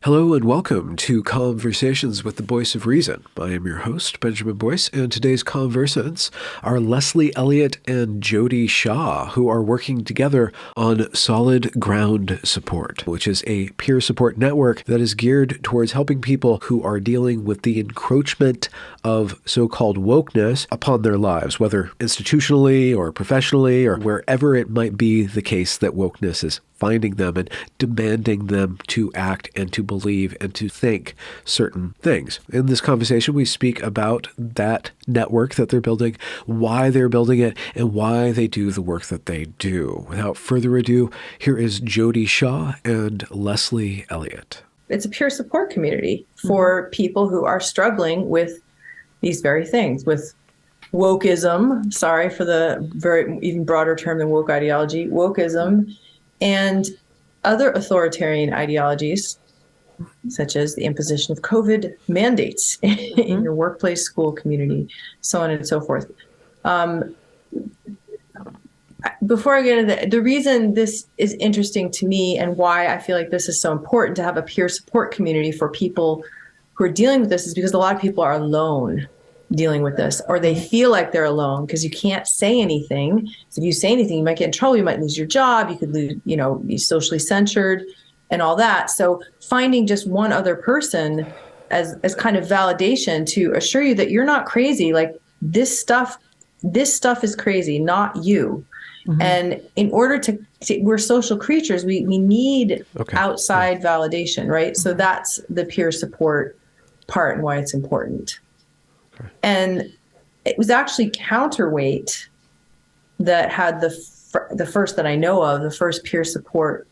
Hello and welcome to Conversations with the Voice of Reason. I am your host, Benjamin Boyce, and today's conversants are Leslie Elliott and Jodi Shaw, who are working together on Solid Ground Support, which is a peer support network that is geared towards helping people who are dealing with the encroachment of so-called wokeness upon their lives, whether institutionally or professionally or wherever it might be the case that wokeness is finding them and demanding them to act and to believe and to think certain things. In this conversation, we speak about that network that they're building, why they're building it, and why they do the work that they do. Without further ado, here is Jodi Shaw and Leslie Elliott. It's a peer support community for people who are struggling with these very things, with wokeism, sorry for the very even broader term than woke ideology, wokeism, and other authoritarian ideologies, such as the imposition of COVID mandates in your workplace, school, community, so on and so forth. Before I get into the reason this is interesting to me and why I feel like this is so important to have a peer support community for people who are dealing with this is because a lot of people are alone dealing with this, or they feel like they're alone because you can't say anything. So if you say anything, you might get in trouble. You might lose your job. You could lose, be socially censured and all that. So finding just one other person as kind of validation to assure you that you're not crazy. Like this stuff is crazy, not you. Mm-hmm. And in order to we're social creatures, we need outside validation, right? Mm-hmm. So that's the peer support part and why it's important. And it was actually Counterweight that had the first that I know of, the first peer support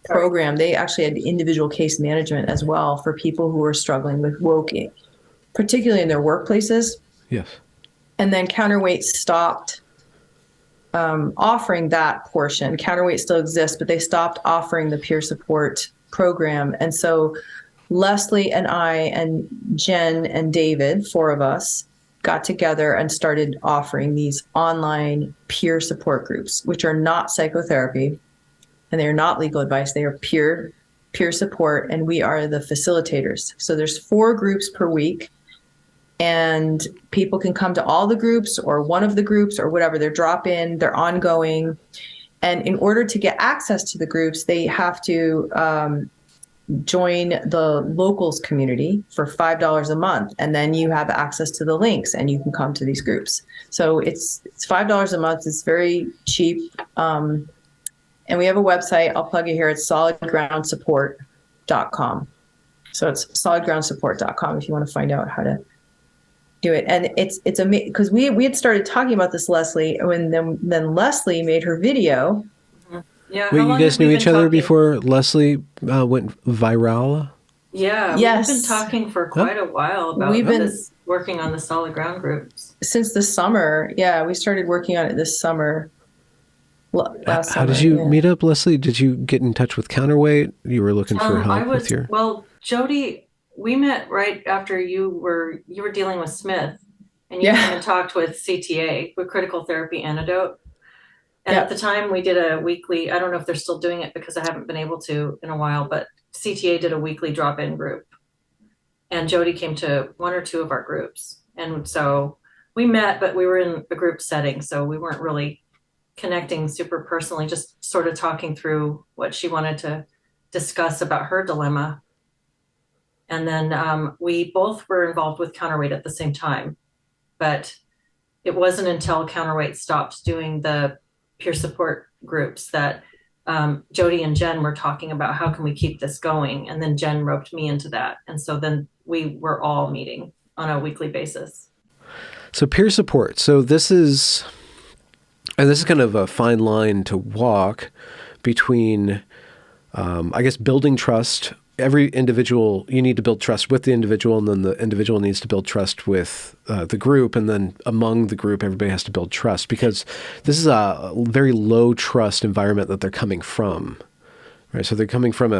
program. They actually had individual case management as well for people who were struggling with woking, particularly in their workplaces. Yes. And then Counterweight stopped offering that portion. Counterweight still exists, but they stopped offering the peer support program. And so Leslie and I and Jen and David, four of us, got together and started offering these online peer support groups, which are not psychotherapy and they are not legal advice. They are peer support, and we are the facilitators. So there's 4 groups per week, and people can come to all the groups or one of the groups or whatever. They're drop-in, they're ongoing. And in order to get access to the groups, they have to join the locals community for $5 a month, and then you have access to the links and you can come to these groups. So it's $5 a month. It's very cheap. And we have a website. I'll plug it here. It's solidgroundsupport.com. So it's solidgroundsupport.com if you want to find out how to do it. And it's amazing because we had started talking about this, Leslie, when then Leslie made her video. Yeah. Wait, you guys knew each other before Leslie went viral? Yeah. Yes. We've been talking for quite a while about working on the solid ground groups. Since the summer. Yeah, we started working on it this summer. Last summer. How did you meet up, Leslie? Did you get in touch with Counterweight? You were looking for help with your... Well, Jodi, we met right after you were dealing with Smith, and you came and talked with CTA, with Critical Therapy Antidote. And at the time we did a weekly, I don't know if they're still doing it because I haven't been able to in a while, but CTA did a weekly drop-in group. And Jodi came to 1 or 2 of our groups. And so we met, but we were in a group setting. So we weren't really connecting super personally, just sort of talking through what she wanted to discuss about her dilemma. And then we both were involved with Counterweight at the same time. But it wasn't until Counterweight stopped doing the peer support groups that Jodi and Jen were talking about how can we keep this going, and then Jen roped me into that, and so then we were all meeting on a weekly basis. So peer support. So this is kind of a fine line to walk between, I guess, building trust. Every individual, you need to build trust with the individual, and then the individual needs to build trust with the group, and then among the group, everybody has to build trust because this is a very low trust environment that they're coming from, Right, so they're coming from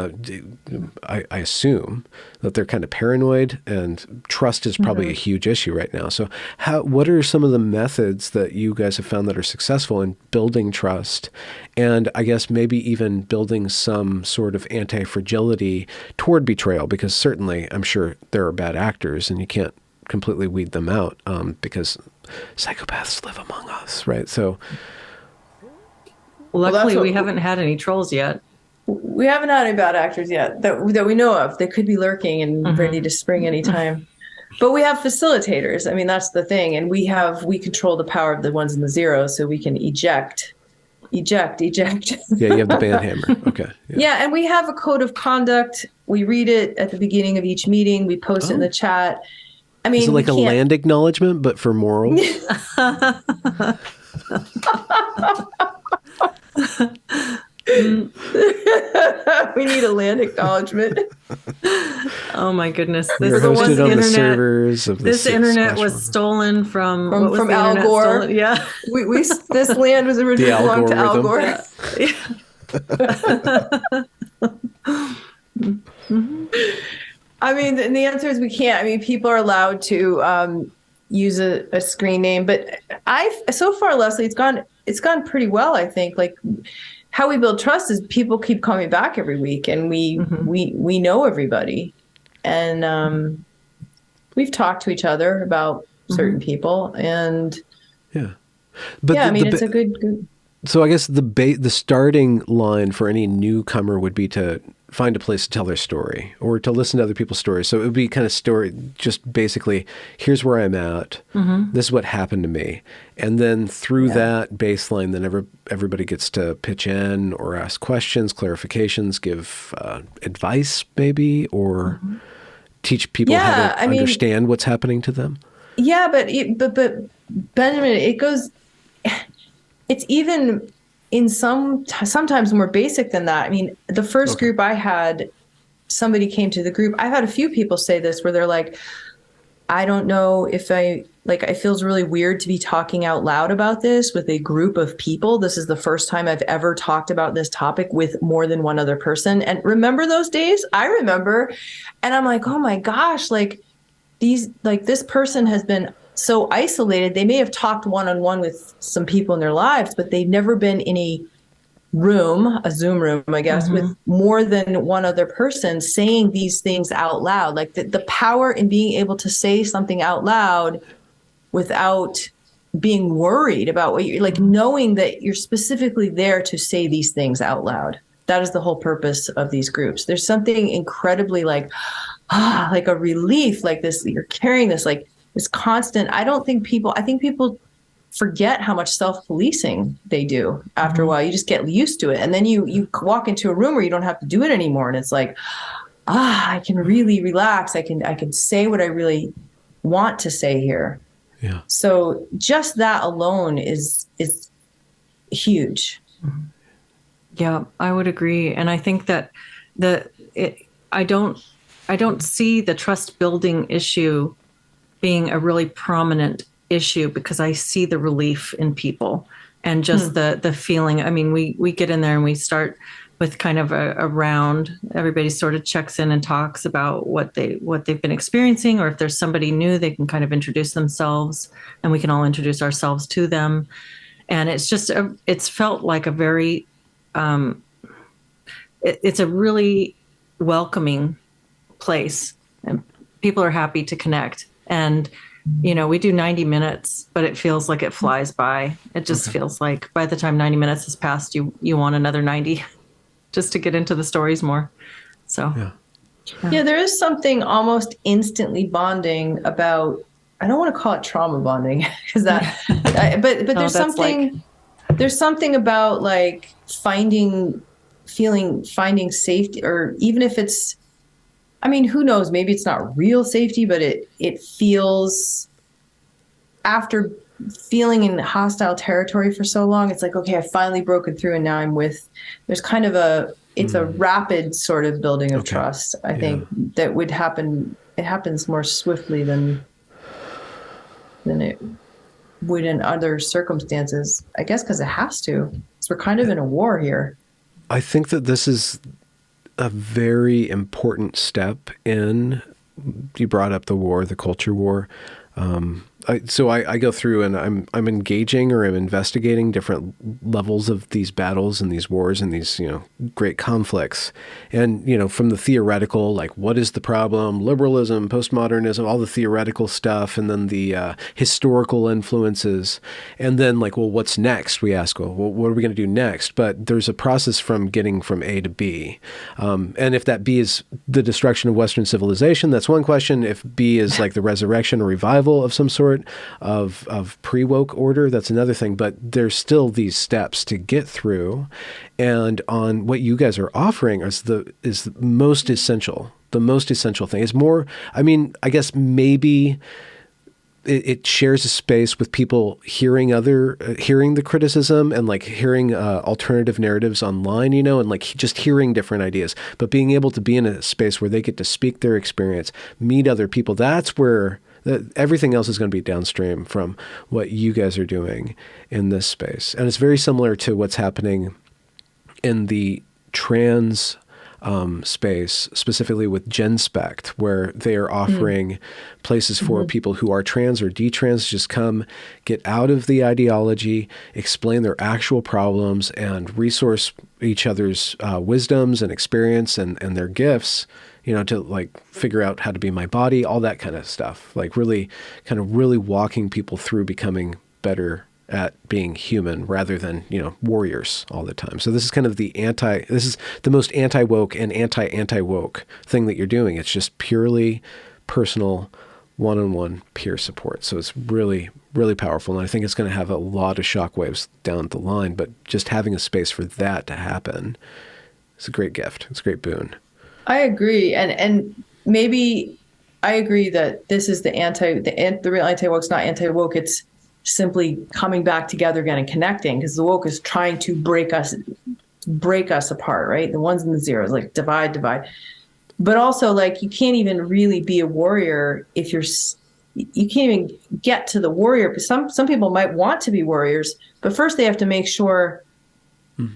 I assume that they're kind of paranoid, and trust is probably a huge issue right now. So what are some of the methods that you guys have found that are successful in building trust, and I guess maybe even building some sort of anti-fragility toward betrayal? Because certainly I'm sure there are bad actors, and you can't completely weed them out because psychopaths live among us, right? So luckily we haven't had any trolls yet. We haven't had any bad actors yet that we know of. They could be lurking and ready to spring anytime. But we have facilitators. I mean, that's the thing. And we control the power of the ones and the zeros, so we can eject. Yeah, you have the band hammer. Okay. Yeah, and we have a code of conduct. We read it at the beginning of each meeting. We post it in the chat. I mean, is it like a land acknowledgement, but for morals? We need a land acknowledgement. Oh my goodness! This hosted on the servers of this internet was stolen from Al Gore. Yeah, this land was originally belonged to Al Gore. I mean, the answer is we can't. I mean, people are allowed to use a screen name, but so far, Leslie, it's gone pretty well. I think how we build trust is people keep coming back every week, and we know everybody, and we've talked to each other about certain people, and but I mean, it's a good. So I guess the starting line for any newcomer would be to find a place to tell their story or to listen to other people's stories. So it would be kind of story, just basically, here's where I'm at. This is what happened to me. And then through that baseline, then everybody gets to pitch in or ask questions, clarifications, give advice maybe, or teach people how to understand what's happening to them. Yeah, but Benjamin, it's even in sometimes more basic than that. I mean, the first group I had, somebody came to the group. I've had a few people say this where they're like, I don't know if it feels really weird to be talking out loud about this with a group of people. This is the first time I've ever talked about this topic with more than one other person. And remember those days? I remember. And I'm like, oh my gosh, this person has been so isolated. They may have talked one-on-one with some people in their lives, but they've never been in a Zoom room, I guess, with more than one other person saying these things out loud. Like the power in being able to say something out loud without being worried about what you're knowing that you're specifically there to say these things out loud. That is the whole purpose of these groups. There's something incredibly like a relief, like this, you're carrying this, this constant. I think people forget how much self-policing they do after a while. You just get used to it. And then you walk into a room where you don't have to do it anymore. And it's like, I can really relax. I can say what I really want to say here. Yeah. So just that alone is huge. Yeah, I would agree. And I think that I don't see the trust building issue being a really prominent issue because I see the relief in people and just the feeling. I mean, we get in there and we start with kind of a round. Everybody sort of checks in and talks about what they've been experiencing, or if there's somebody new, they can kind of introduce themselves and we can all introduce ourselves to them. And it's just, it's felt like a very, it's a really welcoming place, and people are happy to connect. And, we do 90 minutes, but it feels like it flies by. It just feels like by the time 90 minutes has passed, you want another 90 just to get into the stories more. So, yeah, there is something almost instantly bonding about, I don't want to call it trauma bonding because but there's something about finding safety, or even if it's, I mean, who knows, maybe it's not real safety, but it feels, after feeling in hostile territory for so long, it's like, okay, I've finally broken through and now I'm there's kind of it's a rapid sort of building of trust. I think that would happen. It happens more swiftly than it would in other circumstances, I guess, because it has to. So we're kind of in a war here. I think that this is a very important step in, you brought up the war, the culture war. So I go through and I'm engaging or I'm investigating different levels of these battles and these wars and these, great conflicts. And, from the theoretical, like what is the problem, liberalism, postmodernism, all the theoretical stuff, and then the historical influences. And then like, well, what's next? We ask, well, what are we going to do next? But there's a process from getting from A to B. And if that B is the destruction of Western civilization, that's one question. If B is like the resurrection or revival of some sort, of pre-woke order, that's another thing. But there's still these steps to get through, and on what you guys are offering is the most essential. The most essential thing is more. I mean, I guess maybe it shares a space with people hearing the criticism and like hearing alternative narratives online, and like just hearing different ideas, but being able to be in a space where they get to speak their experience, meet other people. That's where everything else is going to be downstream from what you guys are doing in this space. And it's very similar to what's happening in the trans space, specifically with GenSpect, where they are offering places for people who are trans or detrans, just come get out of the ideology, explain their actual problems, and resource each other's wisdoms and experience and their gifts, to like figure out how to be my body, all that kind of stuff, like really walking people through becoming better at being human rather than, warriors all the time. So this is kind of this is the most anti-woke and anti-woke thing that you're doing. It's just purely personal, one-on-one peer support. So it's really, really powerful. And I think it's going to have a lot of shockwaves down the line, but just having a space for that to happen is a great gift. It's a great boon. I agree. And maybe I agree that this is the real anti-woke's not anti-woke. It's simply coming back together again and connecting, because the woke is trying to break us apart, right? The ones and the zeros, like divide. But also, like, you can't even really be a warrior if you can't even get to the warrior, because some people might want to be warriors, but first they have to make sure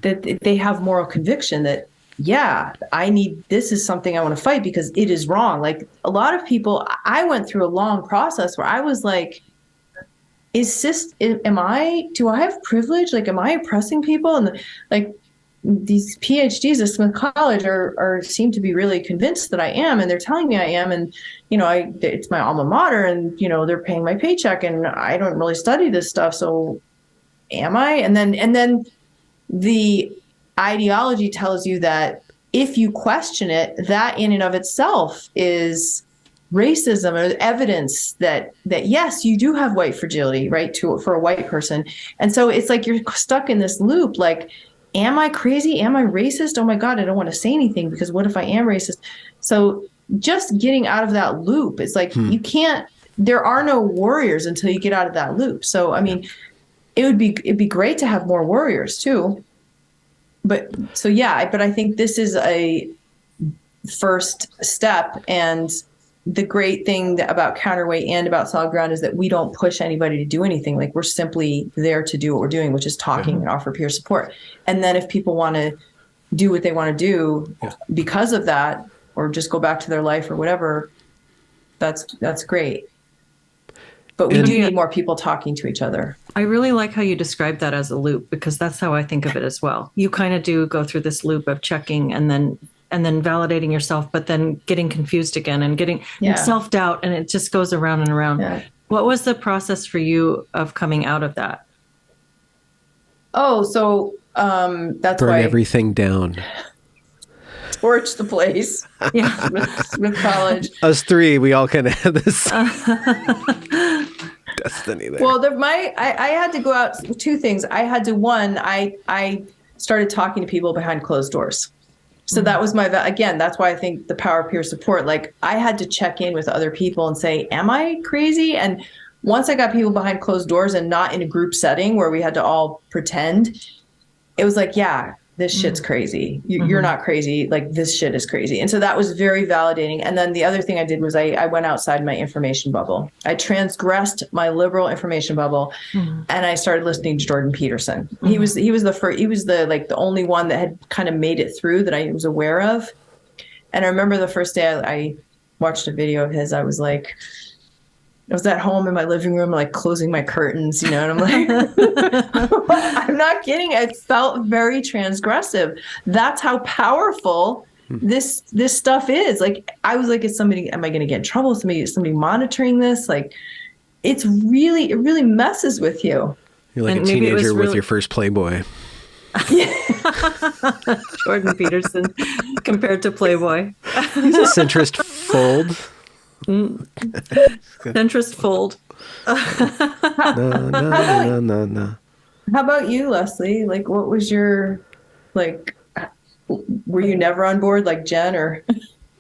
that they have moral conviction that, this is something I want to fight because it is wrong. Like a lot of people, I went through a long process where I was like, do I have privilege? Like, am I oppressing people? And like these PhDs at Smith College seem to be really convinced that I am, and they're telling me I am. And, it's my alma mater, and, they're paying my paycheck, and I don't really study this stuff. So am I? And then the ideology tells you that if you question it, that in and of itself is racism, or evidence that yes, you do have white fragility, right, for a white person. And so it's like you're stuck in this loop, like, am I crazy? Am I racist? Oh my God, I don't want to say anything because what if I am racist? So just getting out of that loop, it's like there are no warriors until you get out of that loop. So I mean, it'd be great to have more warriors too. But I think this is a first step. And the great thing about Counterweight and about Solid Ground is that we don't push anybody to do anything. Like, we're simply there to do what we're doing, which is talking and offer peer support. And then if people want to do what they want to do because of that, or just go back to their life or whatever, that's great. But we do need more people talking to each other. I really like how you describe that as a loop, because that's how I think of it as well. You kind of do go through this loop of checking and then validating yourself, but then getting confused again and getting self-doubt, and it just goes around and around. Yeah. What was the process for you of coming out of that? Oh, so that's burn why everything down. Torch the place. Yeah, Smith College. Us three, we all kind of had this destiny there. Well, I had to go out. Two things. I had to I started talking to people behind closed doors. So that was that's why I think the power of peer support. Like, I had to check in with other people and say, am I crazy? And once I got people behind closed doors and not in a group setting where we had to all pretend, it was like, this shit's crazy. You're not crazy. Like, this shit is crazy. And so that was very validating. And then the other thing I did was I went outside my information bubble. I transgressed my liberal information bubble, and I started listening to Jordan Peterson. He was the only one that had kind of made it through that I was aware of. And I remember the first day I watched a video of his, I was like, I was at home in my living room, like closing my curtains, and I'm like, I'm not kidding. It felt very transgressive. That's how powerful this stuff is. Like, I was like, am I going to get in trouble? Is somebody monitoring this? Like, it really messes with you. You're like a teenager with your first Playboy. Jordan Peterson compared to Playboy. He's a centrist fold. Centrist fold. No. How about you, Leslie? Like, what was your, like, were you never on board like Jen or?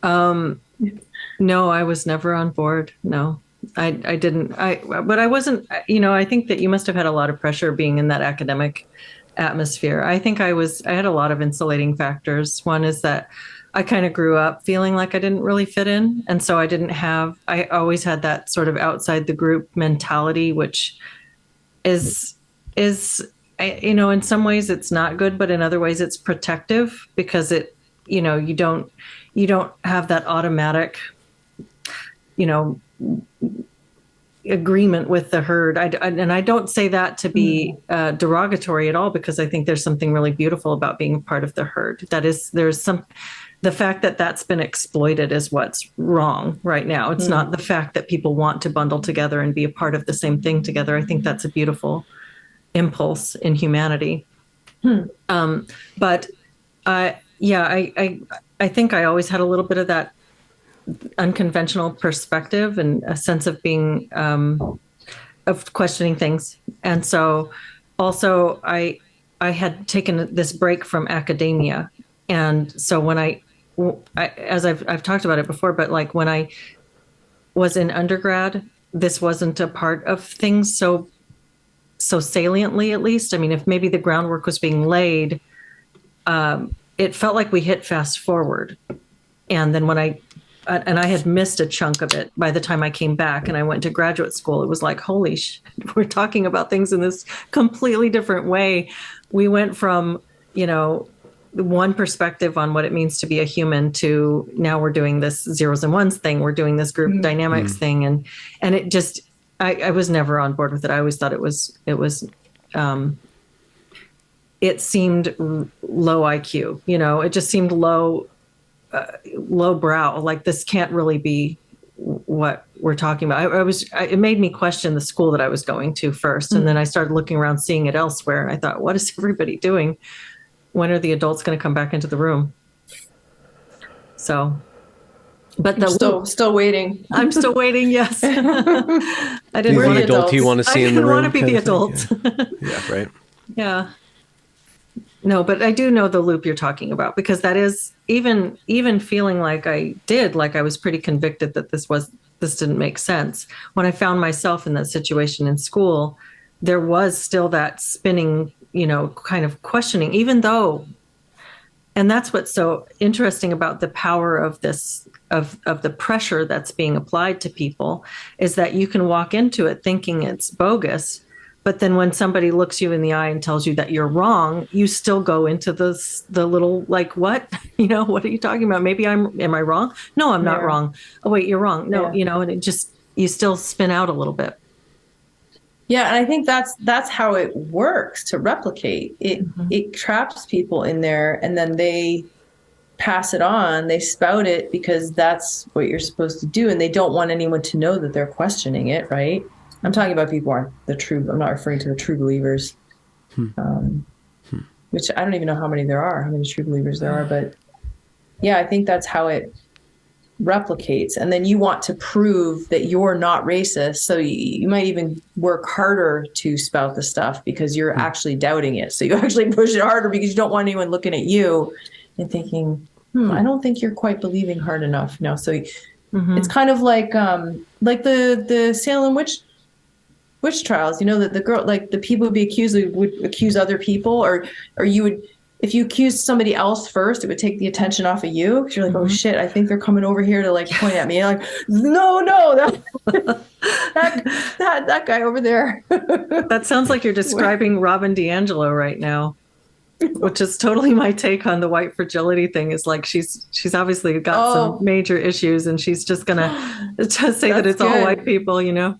No, I was never on board. No, I didn't. But I wasn't, I think that you must have had a lot of pressure being in that academic atmosphere. I think I had a lot of insulating factors. One is that I kind of grew up feeling like I didn't really fit in. And so I always had that sort of outside the group mentality, which is, in some ways it's not good, but in other ways it's protective because you don't have that automatic, agreement with the herd. And I don't say that to be derogatory at all, because I think there's something really beautiful about being a part of the herd. The fact that that's been exploited is what's wrong right now. It's not the fact that people want to bundle together and be a part of the same thing together. I think that's a beautiful impulse in humanity. But I think I always had a little bit of that unconventional perspective and a sense of being, of questioning things. And so also I had taken this break from academia. And so when as I've talked about it before, but like when I was in undergrad, this wasn't a part of things so saliently, at least. I mean, if maybe the groundwork was being laid, it felt like we hit fast forward. And then I had missed a chunk of it by the time I came back and I went to graduate school. It was like, holy we're talking about things in this completely different way. We went from, one perspective on what it means to be a human to now we're doing this zeros and ones thing. We're doing this group dynamics thing. And it just, I was never on board with it. I always thought it seemed low IQ, it just seemed low brow. Like, this can't really be what we're talking about. It made me question the school that I was going to first. And then I started looking around, seeing it elsewhere. And I thought, what is everybody doing? When are the adults going to come back into the room? So, but still waiting. I'm still waiting. Yes. I didn't want want the adult you want to see in the room. I didn't want to be the adult. Yeah, right. Yeah. No, but I do know the loop you're talking about, because that is even feeling like I was pretty convicted that this didn't make sense. When I found myself in that situation in school, there was still that spinning, kind of questioning, even though, and that's what's so interesting about the power of this, of the pressure that's being applied to people, is that you can walk into it thinking it's bogus. But then when somebody looks you in the eye and tells you that you're wrong, you still go into the little, like, what? What are you talking about? Maybe am I wrong? No, I'm not wrong. Oh, wait, you're wrong. No, and it just, you still spin out a little bit. Yeah. And I think that's how it works to replicate. It traps people in there, and then they pass it on. They spout it because that's what you're supposed to do. And they don't want anyone to know that they're questioning it. Right. I'm talking about people who aren't I'm not referring to the true believers, which I don't even know how many true believers there are. But yeah, I think that's how it replicates. And then you want to prove that you're not racist. So you might even work harder to spout the stuff because you're actually doubting it. So you actually push it harder because you don't want anyone looking at you and thinking, I don't think you're quite believing hard enough. So it's kind of like the Salem witch trials, that the girl, like the people would be accused, would accuse other people, or you would, if you accused somebody else first, it would take the attention off of you. Cause you're like, oh shit, I think they're coming over here to like point at me. And like, no, that guy over there. That sounds like you're describing Robin DiAngelo right now. which is totally my take on the white fragility thing, is like she's obviously got some major issues, and she's just gonna just say that it's all white people, you know.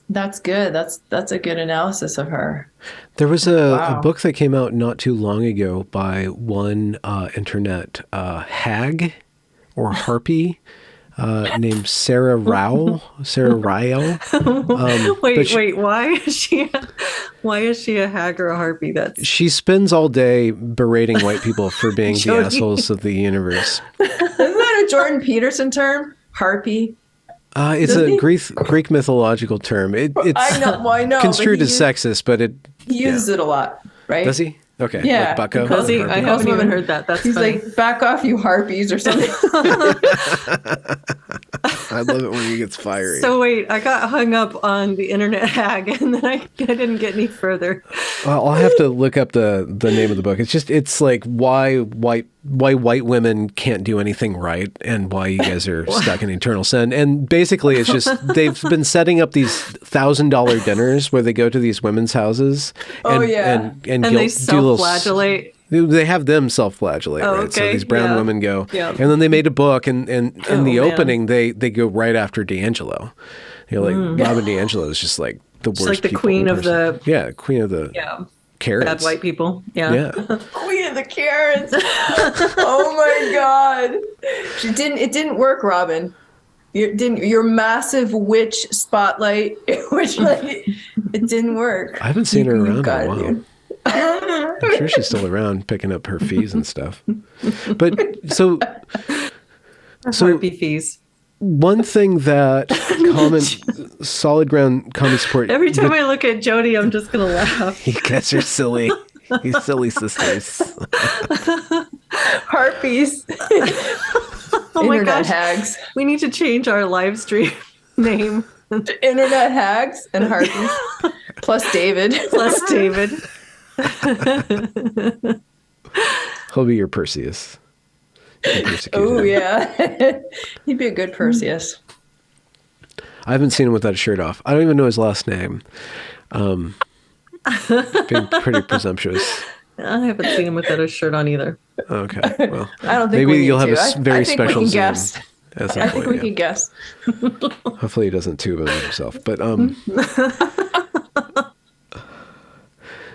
That's good. That's a good analysis of her. There was a book that came out not too long ago by one internet hag or harpy named Sarah Rao. Wait, why is she a hag or a harpy? She spends all day berating white people for being the assholes of the universe. Isn't that a Jordan Peterson term? Harpy? It's a Greek mythological term. It's I know, construed as sexist, but he uses it a lot. Right? Does he? Okay. Yeah. Like Bucko. Does he? I haven't even heard that. That's He's funny. like, back off, you harpies, or something. I love it when he gets fiery. So wait, I got hung up on the internet hag, and then I didn't get any further. I'll have to look up the name of the book. It's like why white women can't do anything right, and why you guys are stuck in eternal sin. And basically, it's just they've been setting up these $1,000 dinners where they go to these women's houses and they self-flagellate. They have them self-flagellate, right? Okay. So these brown women go, and then they made a book, and in the opening, they go right after D'Angelo. Like Robin D'Angelo is just like the worst. She's like the queen of the Karens. Bad white people. Yeah. Queen of the Karens. Oh my God. It didn't work, Robin. Your massive witch spotlight, it didn't work. I haven't seen her around in a while. I'm sure she's still around picking up her fees and stuff. But so fees. One thing that solid ground comedy support. Every time I look at Jodi, I'm just gonna laugh. You guys are silly. You silly sisters. Harpies. Oh my Internet gosh. hags. We need to change our live stream name. Internet hags and harpies. Plus David. He'll be your Perseus. Oh yeah. He'd be a good Perseus. I haven't seen him without a shirt off. I don't even know his last name. Being pretty presumptuous. I haven't seen him without a shirt on either. Okay, well, I don't think maybe you'll have a very I think special we can Zoom. guess. I think we can guess. Hopefully he doesn't tube on himself. But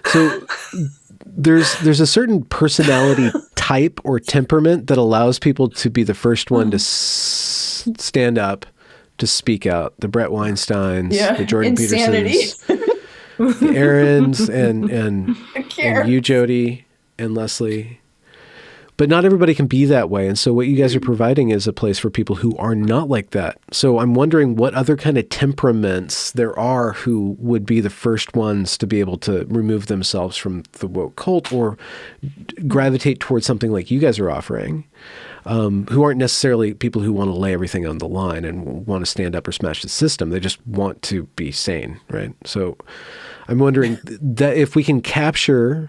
so there's a certain personality type or temperament that allows people to be the first one to stand up, to speak out. The Brett Weinsteins, the Jordan Petersons, the Aarons, and you, Jodi, and Leslie. But not everybody can be that way. And so what you guys are providing is a place for people who are not like that. So I'm wondering what other kind of temperaments there are who would be the first ones to be able to remove themselves from the woke cult or gravitate towards something like you guys are offering, who aren't necessarily people who want to lay everything on the line and want to stand up or smash the system. They just want to be sane, right? So I'm wondering that if we can capture...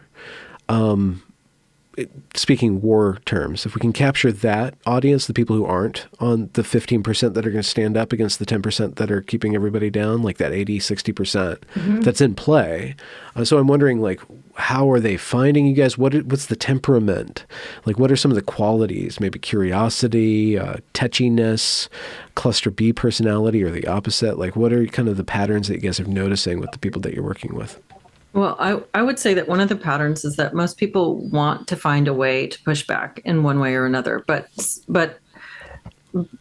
speaking war terms, if we can capture that audience, the people who aren't on the 15% that are going to stand up against the 10% that are keeping everybody down, like that 80, 60% that's in play. So I'm wondering, like, how are they finding you guys? What's the temperament? Like, what are some of the qualities? Maybe curiosity, tetchiness, cluster B personality, or the opposite? Like, what are kind of the patterns that you guys are noticing with the people that you're working with? Well, I would say that one of the patterns is that most people want to find a way to push back in one way or another, but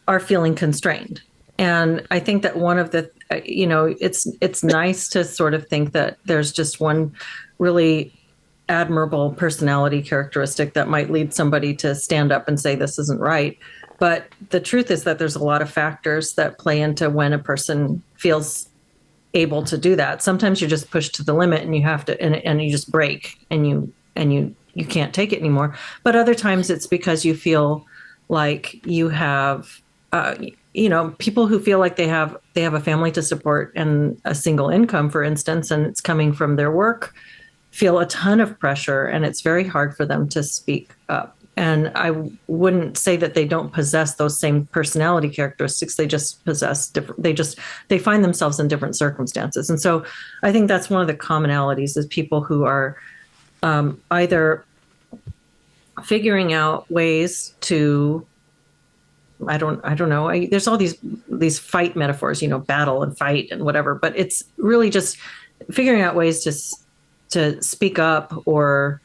are feeling constrained. And I think that one of the, it's nice to sort of think that there's just one really admirable personality characteristic that might lead somebody to stand up and say this isn't right. But the truth is that there's a lot of factors that play into when a person feels able to do that. Sometimes you're just pushed to the limit and you have to, and you just break and you can't take it anymore. But other times it's because you feel like you have, people who feel like they have a family to support and a single income, for instance, and it's coming from their work, feel a ton of pressure, and it's very hard for them to speak up. And I wouldn't say that they don't possess those same personality characteristics. They just possess different, they find themselves in different circumstances. And so I think that's one of the commonalities is people who are either figuring out ways to, I don't know. There's all these fight metaphors, battle and fight and whatever, but it's really just figuring out ways to speak up or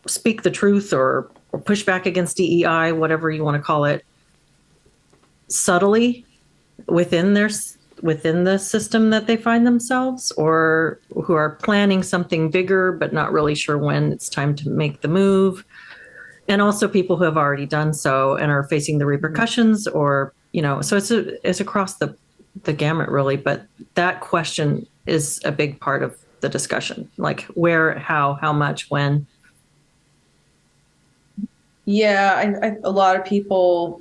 speak the truth or push back against DEI, whatever you want to call it, subtly within the system that they find themselves, or who are planning something bigger but not really sure when it's time to make the move. And also people who have already done so and are facing the repercussions, or so it's across the gamut really. But that question is a big part of the discussion, like where, how much, when. Yeah, a lot of people,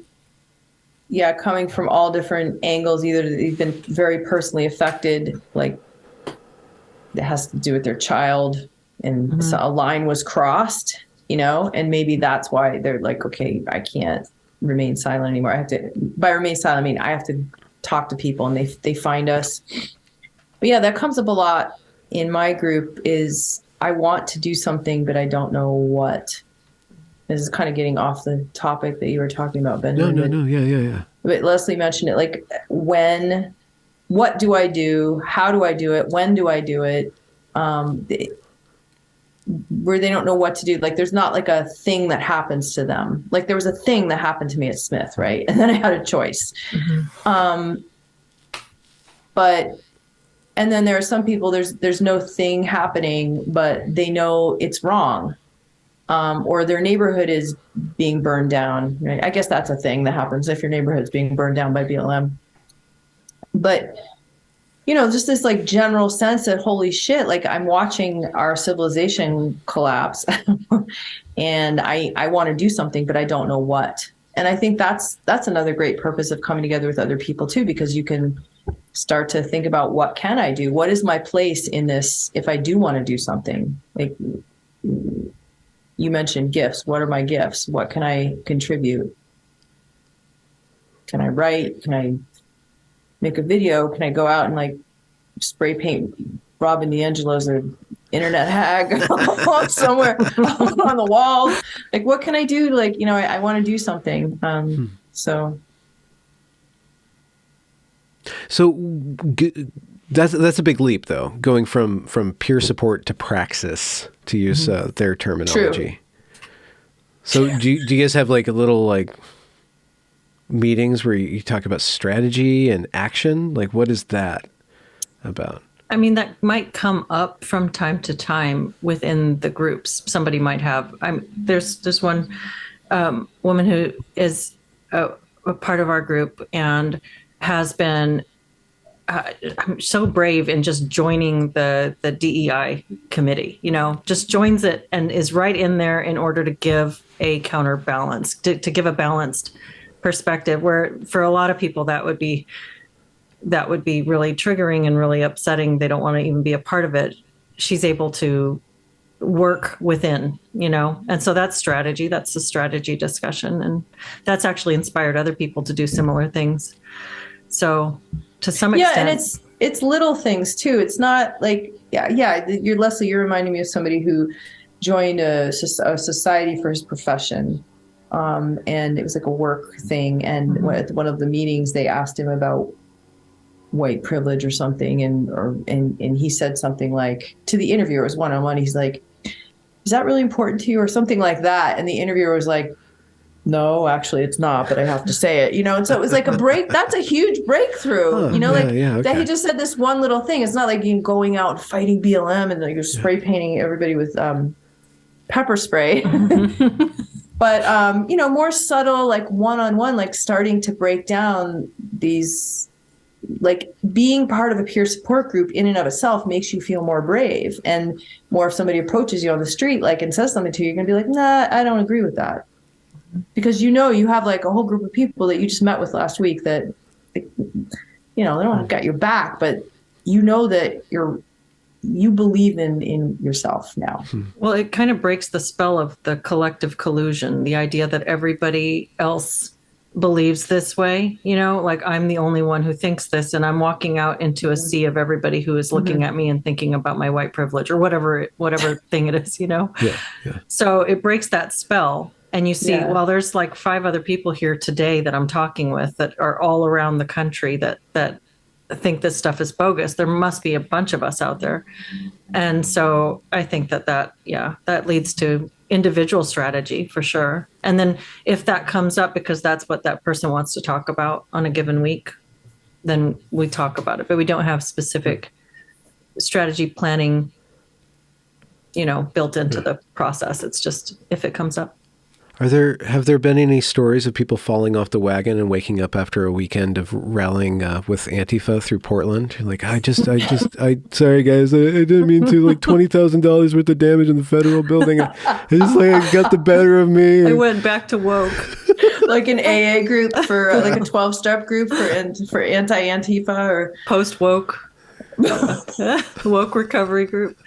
coming from all different angles. Either they've been very personally affected, like it has to do with their child, and so a line was crossed, and maybe that's why they're like, okay, I can't remain silent anymore. I have to, by remain silent, I mean I have to talk to people, and they find us. But yeah, that comes up a lot in my group, is I want to do something, but I don't know what. This is kind of getting off the topic that you were talking about, Benjamin. No. Yeah. But Leslie mentioned it, like what do I do? How do I do it? When do I do it? Where they don't know what to do. Like there's not like a thing that happens to them. Like there was a thing that happened to me at Smith, right? And then I had a choice. And then there are some people, there's no thing happening, but they know it's wrong. Or their neighborhood is being burned down. Right? I guess that's a thing that happens if your neighborhood's being burned down by BLM. But, just this like general sense that, holy shit, like I'm watching our civilization collapse and I want to do something, but I don't know what. And I think that's another great purpose of coming together with other people too, because you can start to think about, what can I do? What is my place in this if I do want to do something? Like, you mentioned gifts. What are my gifts? What can I contribute? Can I write? Can I make a video? Can I go out and like spray paint Robin DiAngelo as an internet hag somewhere on the wall? Like, what can I do? Like, I want to do something. So that's a big leap, though, going from peer support to praxis, to use their terminology. True. So do you guys have like a little like meetings where you talk about strategy and action? Like, what is that about? I mean, that might come up from time to time within the groups. Somebody might have. There's one woman who is a part of our group and has been so brave in just joining the DEI committee. Just joins it and is right in there in order to give a counterbalance, to give a balanced perspective. Where for a lot of people that would be really triggering and really upsetting. They don't want to even be a part of it. She's able to work within, and so that's strategy. That's the strategy discussion. And that's actually inspired other people to do similar things. So to some extent. Yeah, and it's little things too. It's not like, you're Leslie, you're reminding me of somebody who joined a society for his profession. And it was like a work thing. And at one of the meetings, they asked him about white privilege or something. And he said something like, to the interviewer, it was one-on-one. He's like, is that really important to you? Or something like that. And the interviewer was like, no, actually it's not, but I have to say it, and so it was like a break. That's a huge breakthrough, okay. That he just said this one little thing. It's not like you going out fighting BLM and like you're spray painting everybody with pepper spray, but more subtle, like one-on-one, like starting to break down these, like being part of a peer support group in and of itself makes you feel more brave, and more if somebody approaches you on the street, like, and says something to you, you're gonna be like, nah, I don't agree with that. Because you have like a whole group of people that you just met with last week that, they don't have got your back, but that you believe in yourself now. Well, it kind of breaks the spell of the collective collusion, the idea that everybody else believes this way, like I'm the only one who thinks this, and I'm walking out into a sea of everybody who is looking at me and thinking about my white privilege or whatever thing it is. Yeah. So it breaks that spell, and you see, well, there's like 5 other people here today that I'm talking with that are all around the country that think this stuff is bogus. There must be a bunch of us out there. And so I think that leads to individual strategy for sure. And then if that comes up because that's what that person wants to talk about on a given week, then we talk about it. But we don't have specific strategy planning, built into the process. It's just if it comes up. Have there been any stories of people falling off the wagon and waking up after a weekend of rallying with Antifa through Portland? Like, sorry guys, I didn't mean to, like $20,000 worth of damage in the federal building. I just it got the better of me. I went back to woke. Like an AA group for like a 12-step group for anti-Antifa or post-woke. Woke recovery group.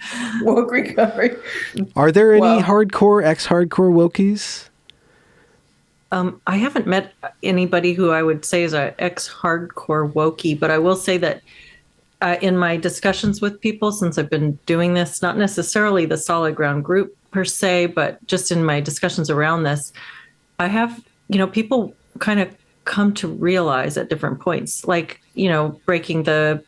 Woke recovery. Are there any hardcore, ex-hardcore wokies? I haven't met anybody who I would say is an ex-hardcore wokey, but I will say that in my discussions with people, since I've been doing this, not necessarily the Solid Ground group per se, but just in my discussions around this, I have, people kind of come to realize at different points, like, breaking the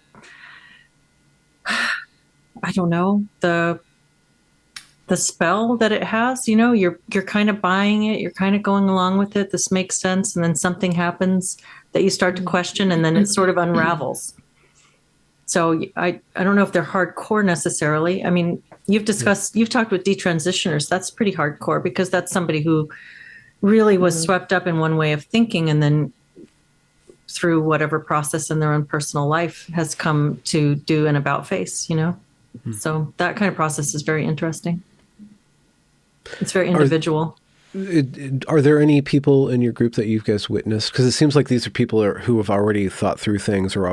spell that it has, you're kind of buying it. You're kind of going along with it. This makes sense. And then something happens that you start to question, and then it sort of unravels. So I don't know if they're hardcore necessarily. I mean, you've talked with detransitioners. That's pretty hardcore because that's somebody who really was swept up in one way of thinking, and then through whatever process in their own personal life has come to do an about face, So that kind of process is very interesting. It's very individual. Are there any people in your group that you guys witnessed? Because it seems like these are people who have already thought through things or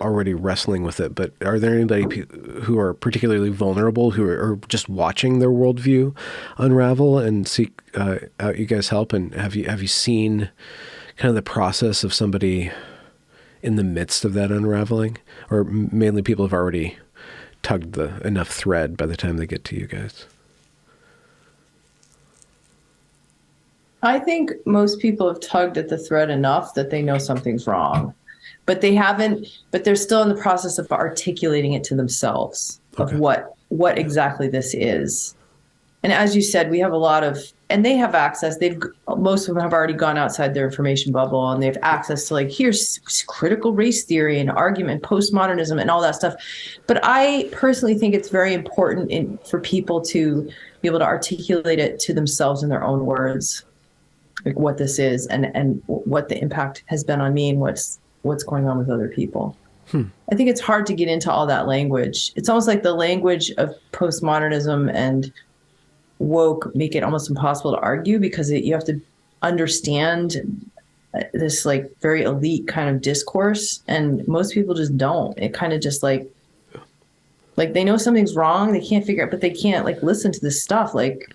already wrestling with it. But are there anybody who are particularly vulnerable, who are just watching their worldview unravel and seek out you guys' help? And have you seen kind of the process of somebody in the midst of that unraveling? Or mainly people have already tugged enough thread by the time they get to you guys? I think most people have tugged at the thread enough that they know something's wrong, but they're still in the process of articulating it to themselves of what exactly this is. And as you said, we have a lot of, and they have access. Most of them have already gone outside their information bubble, and they have access to like, here's critical race theory and argument, postmodernism and all that stuff. But I personally think it's very important for people to be able to articulate it to themselves in their own words, like what this is and what the impact has been on me and what's going on with other people. I think it's hard to get into all that language. It's almost like the language of postmodernism and woke make it almost impossible to argue because you have to understand this like very elite kind of discourse, and most people just don't. It kind of just like they know something's wrong, they can't figure it, but they can't like listen to this stuff. Like,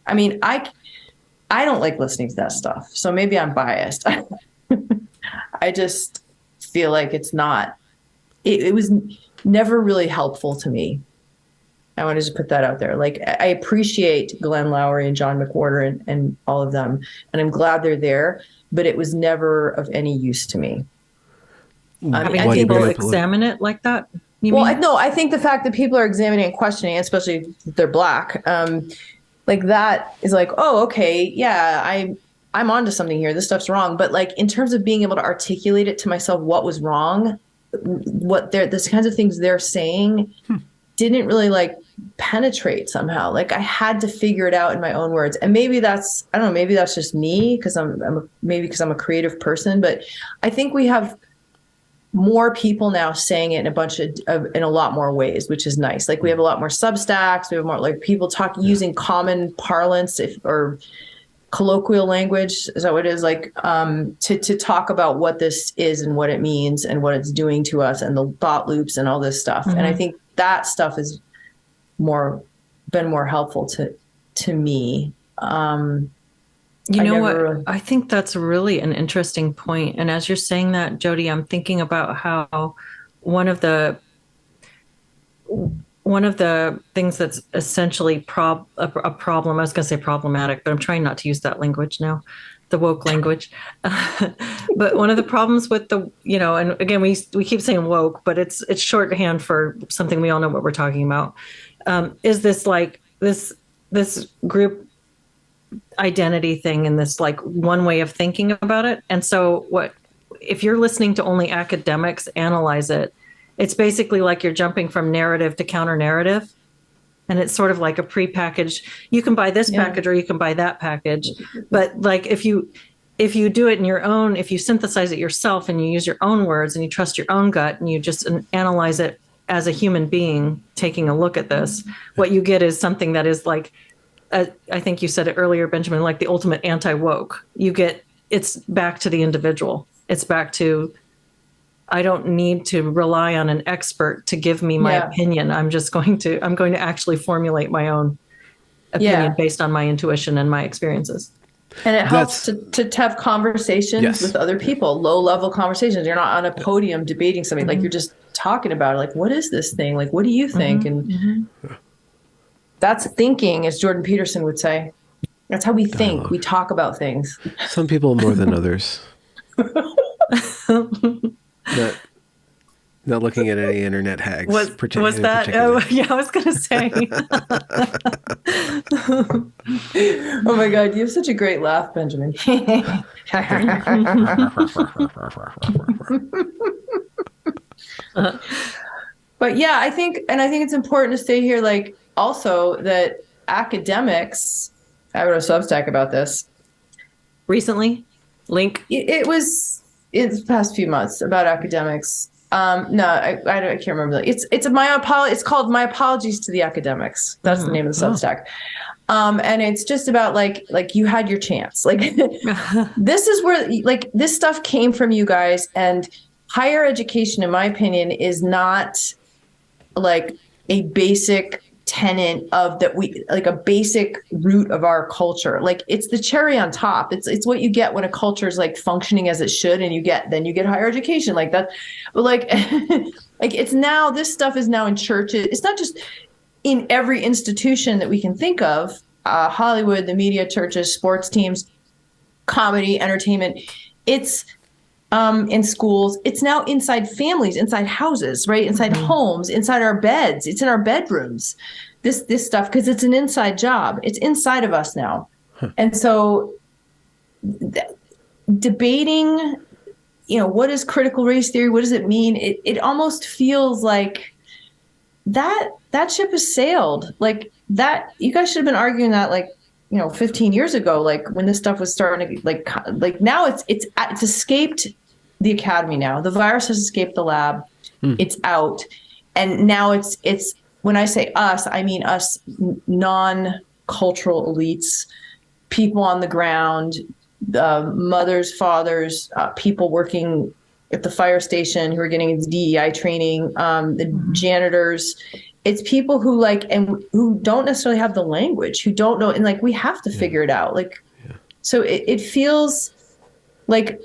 I mean, I don't like listening to that stuff, so maybe I'm biased. I just feel like it was never really helpful to me. I wanted to put that out there. Like, I appreciate Glenn Lowry and John McWhorter and all of them, and I'm glad they're there, but it was never of any use to me. Having people examine it like that? I think the fact that people are examining and questioning, especially if they're Black, like that is like, oh, okay, yeah, I'm onto something here. This stuff's wrong. But like in terms of being able to articulate it to myself, what was wrong, this kinds of things they're saying didn't really like penetrate somehow. Like I had to figure it out in my own words. And maybe that's just me because I'm a creative person. But I think we have more people now saying it in a lot more ways, which is nice. Like we have a lot more Substacks. We have more like people using common parlance or colloquial language. Is that what it is? Like to talk about what this is and what it means and what it's doing to us and the thought loops and all this stuff. And I think that stuff has been more helpful to me. You know what? I think that's really an interesting point. And as you're saying that, Jodi, I'm thinking about how one of the things that's essentially a problem, I was going to say problematic, but I'm trying not to use that language now, the woke language. But one of the problems with and again, we keep saying woke, but it's shorthand for something we all know what we're talking about, is this like this group identity thing and this like one way of thinking about it. And so if you're listening to only academics analyze it, it's basically like you're jumping from narrative to counter narrative. And it's sort of like a prepackaged, you can buy this package or you can buy that package. But like if you do it in your own, if you synthesize it yourself and you use your own words and you trust your own gut and you just analyze it as a human being taking a look at this, what you get is something that is like, I think you said it earlier, Benjamin, like the ultimate anti-woke. It's back to the individual. It's back to, I don't need to rely on an expert to give me my opinion. I'm going to actually formulate my own opinion based on my intuition and my experiences. And it helps to have conversations with other people, low-level conversations. You're not on a podium debating something. Like you're just talking about it. Like, what is this thing? Like, what do you think? And that's thinking, as Jordan Peterson would say. That's how we think. We talk about things. Some people more than others. Not looking at any internet hags. Was that? Oh, yeah, I was going to say. Oh my God, you have such a great laugh, Benjamin. But yeah, I think it's important to say here, like, also that academics, I wrote a Substack about this recently. Link. It was in the past few months about academics. No, I can't remember. It's called My Apologies to the Academics. That's the name of the Substack. And it's just about like you had your chance. Like this is where like this stuff came from you guys, and higher education, in my opinion, is not like a basic tenet of that we like a basic root of our culture. Like it's the cherry on top. It's what you get when a culture is like functioning as it should, and you get higher education like that. But like like it's now, this stuff is now in churches. It's not just in every institution that we can think of, Hollywood, the media, churches, sports teams, comedy, entertainment. It's in schools. It's now inside families, inside houses, right? Inside homes, inside our beds. It's in our bedrooms, this stuff, because it's an inside job. It's inside of us now. And so debating, what is critical race theory? What does it mean? It almost feels like that ship has sailed. Like that, you guys should have been arguing that 15 years ago, like when this stuff was starting to like now it's escaped the academy now. The virus has escaped the lab. It's out. And now it's when I say us, I mean us non-cultural elites, people on the ground, mothers, fathers, people working at the fire station who are getting DEI training, the janitors. It's people who and who don't necessarily have the language, who don't know. And we have to figure it out. So it feels like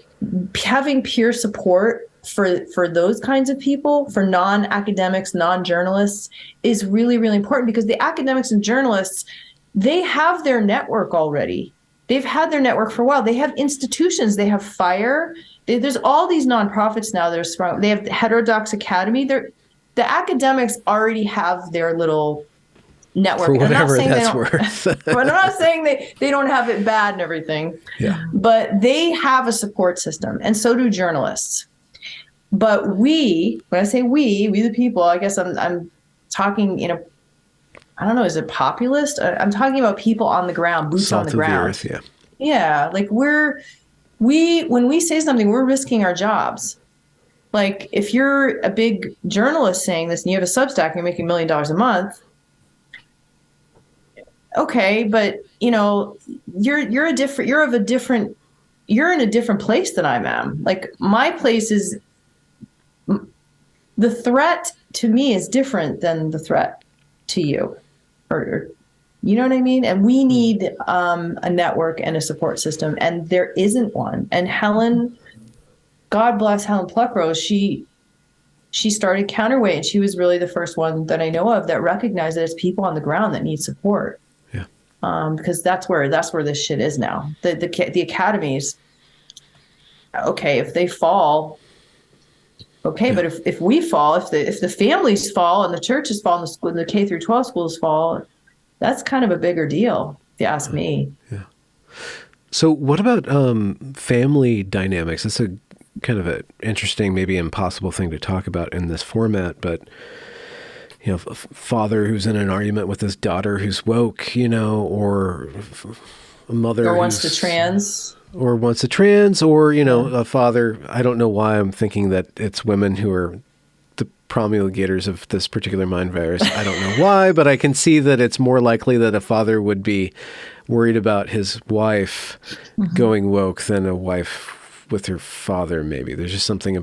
having peer support for those kinds of people, for non-academics, non-journalists, is really, really important, because the academics and journalists, they have their network already. They've had their network for a while. They have institutions. They have FIRE. There's all these nonprofits now that are sprung. They have the Heterodox Academy. The academics already have their little network. For whatever that's worth. But I'm not saying they don't have it bad and everything. Yeah. But they have a support system, and so do journalists. But when I say we the people, I guess I'm talking, I don't know, is it populist? I'm talking about people on the ground, boots on the ground. Salt of the earth, yeah. Like when we say something, we're risking our jobs. Like if you're a big journalist saying this and you have a Substack and you're making $1 million a month, okay, but you're in a different place than I am. Like my place is, the threat to me is different than the threat to you, or You know what I mean? And we need a network and a support system, and there isn't one. And Helen, God bless Helen Pluckrose, she started Counterweight, and she was really the first one that I know of that recognized that it's people on the ground that need support. Yeah. Because that's where this shit is now. The academies, okay, if they fall, okay, Yeah. but if we fall, if the families fall and the churches fall and the K through 12 schools fall, that's kind of a bigger deal, if you ask me. Yeah. So what about family dynamics? That's a kind of an interesting, maybe impossible thing to talk about in this format, but a father who's in an argument with his daughter who's woke, or a mother or wants to trans, or a father. I don't know why I'm thinking that it's women who are the promulgators of this particular mind virus. I don't know why, but I can see that it's more likely that a father would be worried about his wife going woke than a wife with her father. Maybe there's something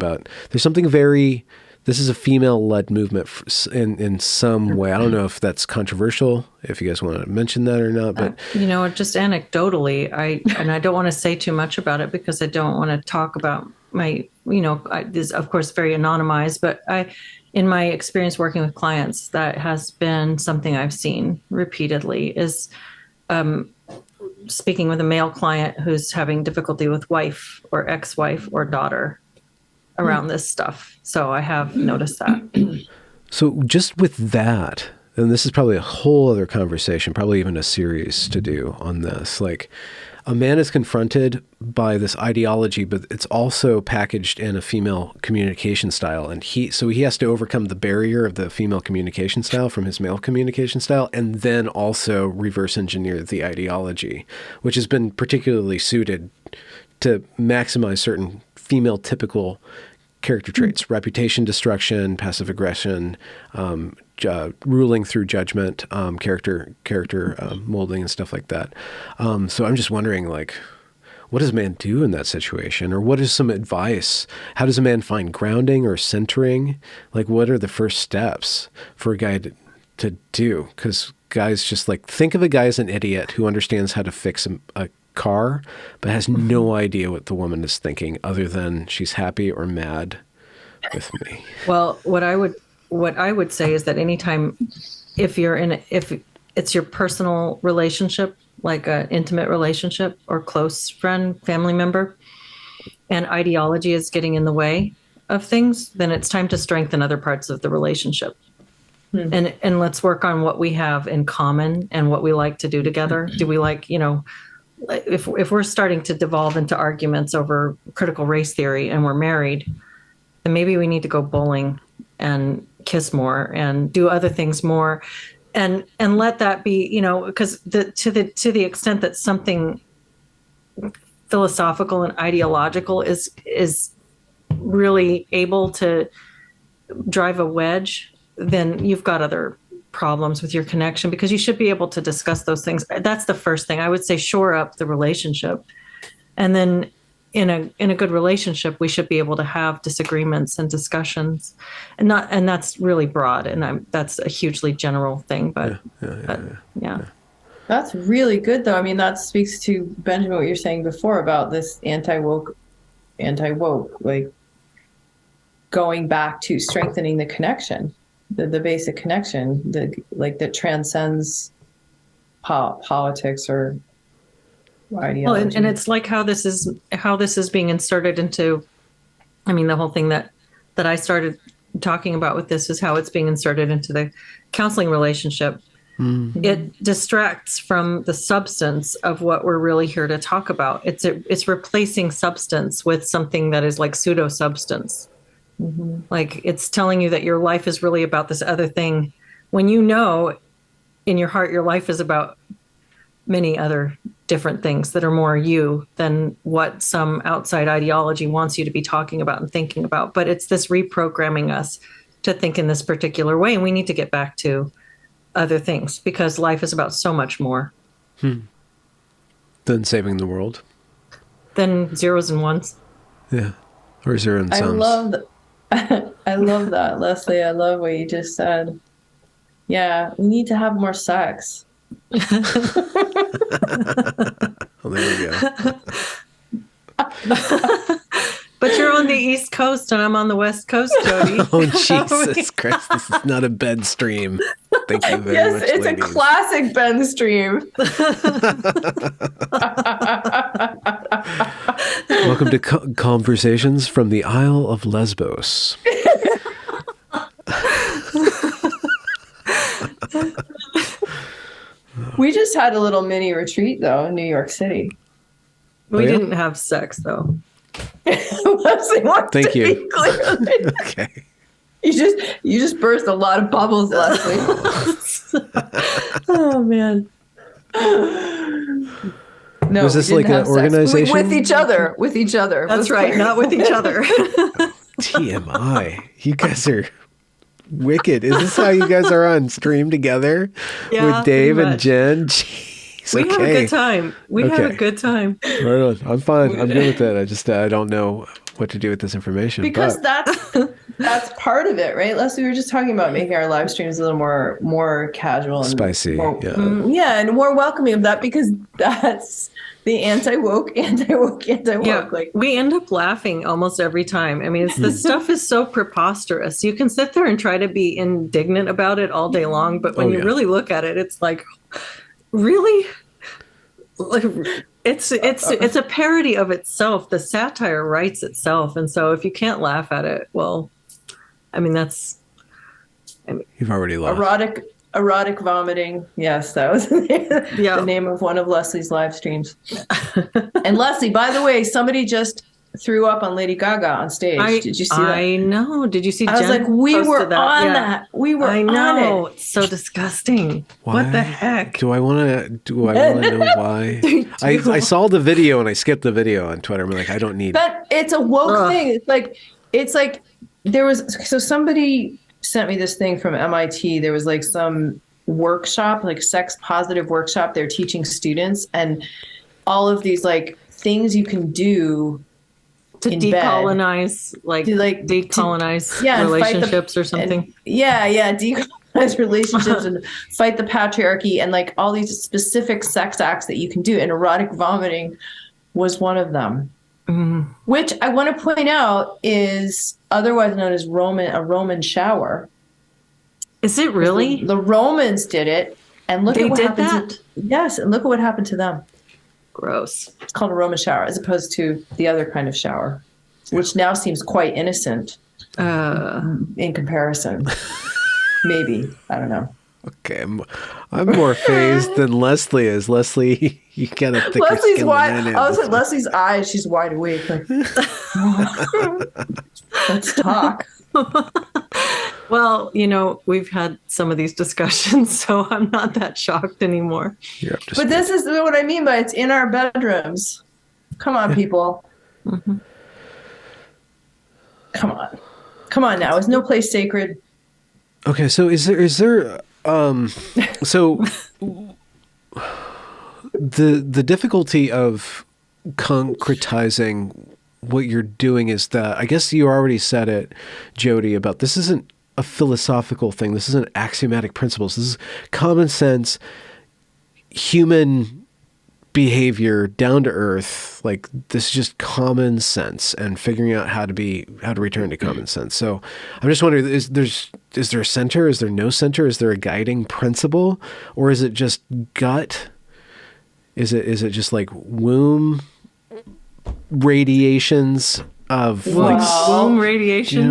very, this is a female-led movement in some way. I don't know if that's controversial, if you guys want to mention that or not, but just anecdotally, I don't want to say too much about it because I don't want to talk about my, this of course very anonymized, but in my experience working with clients, that has been something I've seen repeatedly is, speaking with a male client who's having difficulty with wife or ex-wife or daughter around this stuff. So I have noticed that. So just with that, and this is probably a whole other conversation, probably even a series to do on this, like a man is confronted by this ideology, but it's also packaged in a female communication style. And he has to overcome the barrier of the female communication style from his male communication style, and then also reverse engineer the ideology, which has been particularly suited to maximize certain female typical character traits: reputation destruction, passive aggression, ruling through judgment, character molding and stuff like that. So I'm just wondering, like, what does a man do in that situation? Or what is some advice? How does a man find grounding or centering? Like, what are the first steps for a guy to do? Because guys just think of a guy as an idiot who understands how to fix a car, but has no idea what the woman is thinking other than she's happy or mad with me. Well, what I would say is that anytime, if it's your personal relationship, like an intimate relationship or close friend, family member, and ideology is getting in the way of things, then it's time to strengthen other parts of the relationship. And let's work on what we have in common and what we like to do together. Do we like, if we're starting to devolve into arguments over critical race theory and we're married, then maybe we need to go bowling and kiss more and do other things more, and let that be, because to the extent that something philosophical and ideological is really able to drive a wedge, then you've got other problems with your connection, because you should be able to discuss those things. That's the first thing I would say. Shore up the relationship, and then in a good relationship, we should be able to have disagreements and discussions, and that's really broad, and that's a hugely general thing. But yeah. That's really good, though. I mean, that speaks to, Benjamin, what you're saying before about this anti-woke, like going back to strengthening the connection. The basic connection, that transcends politics or ideology. Well, and it's like how this is being inserted into. I mean, the whole thing that I started talking about with this is how it's being inserted into the counseling relationship. Mm-hmm. It distracts from the substance of what we're really here to talk about. It's replacing substance with something that is like pseudo substance. Mm-hmm. Like it's telling you that your life is really about this other thing, when in your heart your life is about many other different things that are more you than what some outside ideology wants you to be talking about and thinking about. But it's this reprogramming us to think in this particular way, and we need to get back to other things, because life is about so much more than saving the world, than zeros and ones. Yeah, or zero and sums. I love that, Leslie. I love what you just said. Yeah, we need to have more sex. Well, there we go. But you're on the East Coast and I'm on the West Coast, Jody. Oh, Jesus Christ. This is not a bed stream. Thank you very much, It's ladies. a classic Ben stream. Welcome to Conversations from the Isle of Lesbos. We just had a little mini retreat, though, in New York City. We yeah? didn't have sex, though. Leslie wants Thank to you. be clear. Okay. You just burst a lot of bubbles, Leslie. Oh, man. No, Was this we like didn't an have sex. organization? With each other. With each other. That's right. Not with each other. TMI. You guys are wicked. Is this how you guys are on stream together Yeah, with Dave pretty and much. Jen? Jeez, We have a good time. We have Okay. a good time. Right on. I'm fine. I'm good with it. I don't know what to do with this information. Because but that's part of it, right? Leslie, we were just talking about making our live streams a little more casual and spicy. more, Yeah. and more welcoming of that, because that's the anti-woke. Yeah, Like, we end up laughing almost every time. I mean, this stuff is so preposterous. You can sit there and try to be indignant about it all day long, but when you really look at it, it's like, really? Like, it's a parody of itself. The satire writes itself, and so if you can't laugh at it, well, I mean, You've already laughed. erotic vomiting. Yes, that was the name of one of Leslie's live streams. And Leslie, by the way, somebody just threw up on Lady Gaga on stage. Did you see that? I know. Did you see? I was Jen like, we were posted on Yeah. that. We were I on know. it. It's so disgusting. Why? What the heck? Do I want to know why? I saw the video and I skipped the video on Twitter. I'm like, I don't need. But it's a woke thing. It's like there was, so somebody sent me this thing from MIT. There was like some workshop, like sex positive workshop. They're teaching students, and all of these like things you can do to decolonize, decolonize relationships or something. Decolonize relationships and fight the patriarchy, and like all these specific sex acts that you can do. And erotic vomiting was one of them, which I want to point out is otherwise known as a Roman shower. Is it really? The Romans did it, and look at what happened. Yes, and look at what happened to them. Gross. It's called a Roman shower, as opposed to the other kind of shower, which now seems quite innocent in comparison. Maybe. I don't know. Okay, I'm more phased than Leslie is. Leslie, you gotta thicker Leslie's skin wide. than I was like, Leslie's eyes. She's wide awake. Like, let's talk. Well, we've had some of these discussions, so I'm not that shocked anymore. But this is what I mean by it's in our bedrooms. Come on, people. Mm-hmm. Come on now. Is no place sacred? Okay, so is there so the difficulty of concretizing what you're doing is that, I guess you already said it, Jodi, about this isn't a philosophical thing. This isn't axiomatic principles. This is common sense, human behavior, down to earth. Like, this is just common sense and figuring out how to return to common sense. So I'm just wondering, is there a center? Is there no center? Is there a guiding principle? Or is it just gut? Is it just like womb radiations of womb radiation?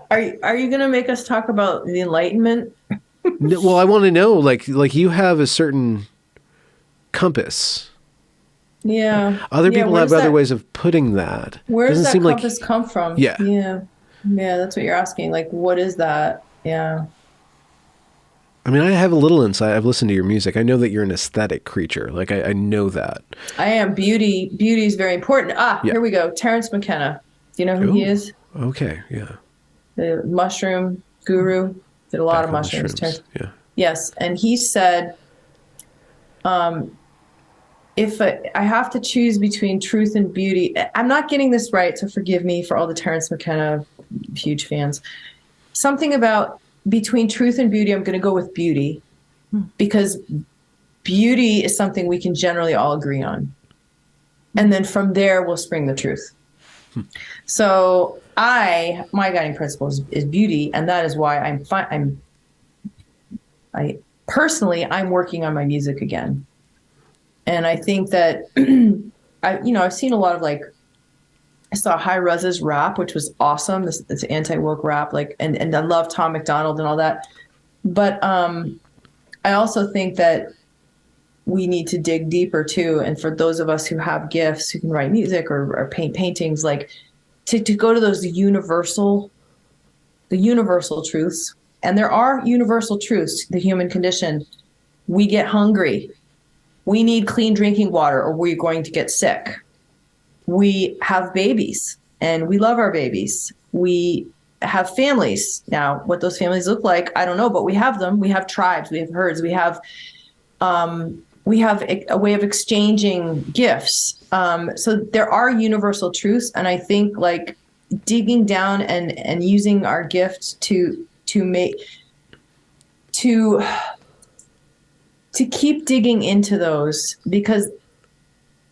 Are you going to make us talk about the Enlightenment? Well, I want to know, like you have a certain compass. Yeah. Other people have other ways of putting that. Where does that compass come from? Yeah. Yeah. Yeah, that's what you're asking. Like, what is that? Yeah. I mean, I have a little insight. I've listened to your music. I know that you're an aesthetic creature. Like, I know that. I am. Beauty is very important. Here we go. Terrence McKenna. Do you know who he is? Okay, yeah. The mushroom guru. Did a lot of mushrooms. Yeah. Yes. And he said, if I have to choose between truth and beauty, I'm not getting this right, so forgive me for all the Terrence McKenna huge fans. Something about between truth and beauty, I'm going to go with beauty. because beauty is something we can generally all agree on. And then from there will spring the truth. So my guiding principle is beauty. And that is why I'm working on my music again. And I think that, I've seen a lot of I saw High Rez's rap, which was awesome. This anti-woke rap, and I love Tom McDonald and all that. But I also think that we need to dig deeper too. And for those of us who have gifts, who can write music or paint paintings, to go to those universal truths. And there are universal truths to the human condition. We get hungry. We need clean drinking water or we're going to get sick. We have babies and we love our babies. We have families. Now, what those families look like, I don't know, but we have them. We have tribes, we have herds, we have a way of exchanging gifts. So there are universal truths. And I think digging down and using our gift to keep digging into those, because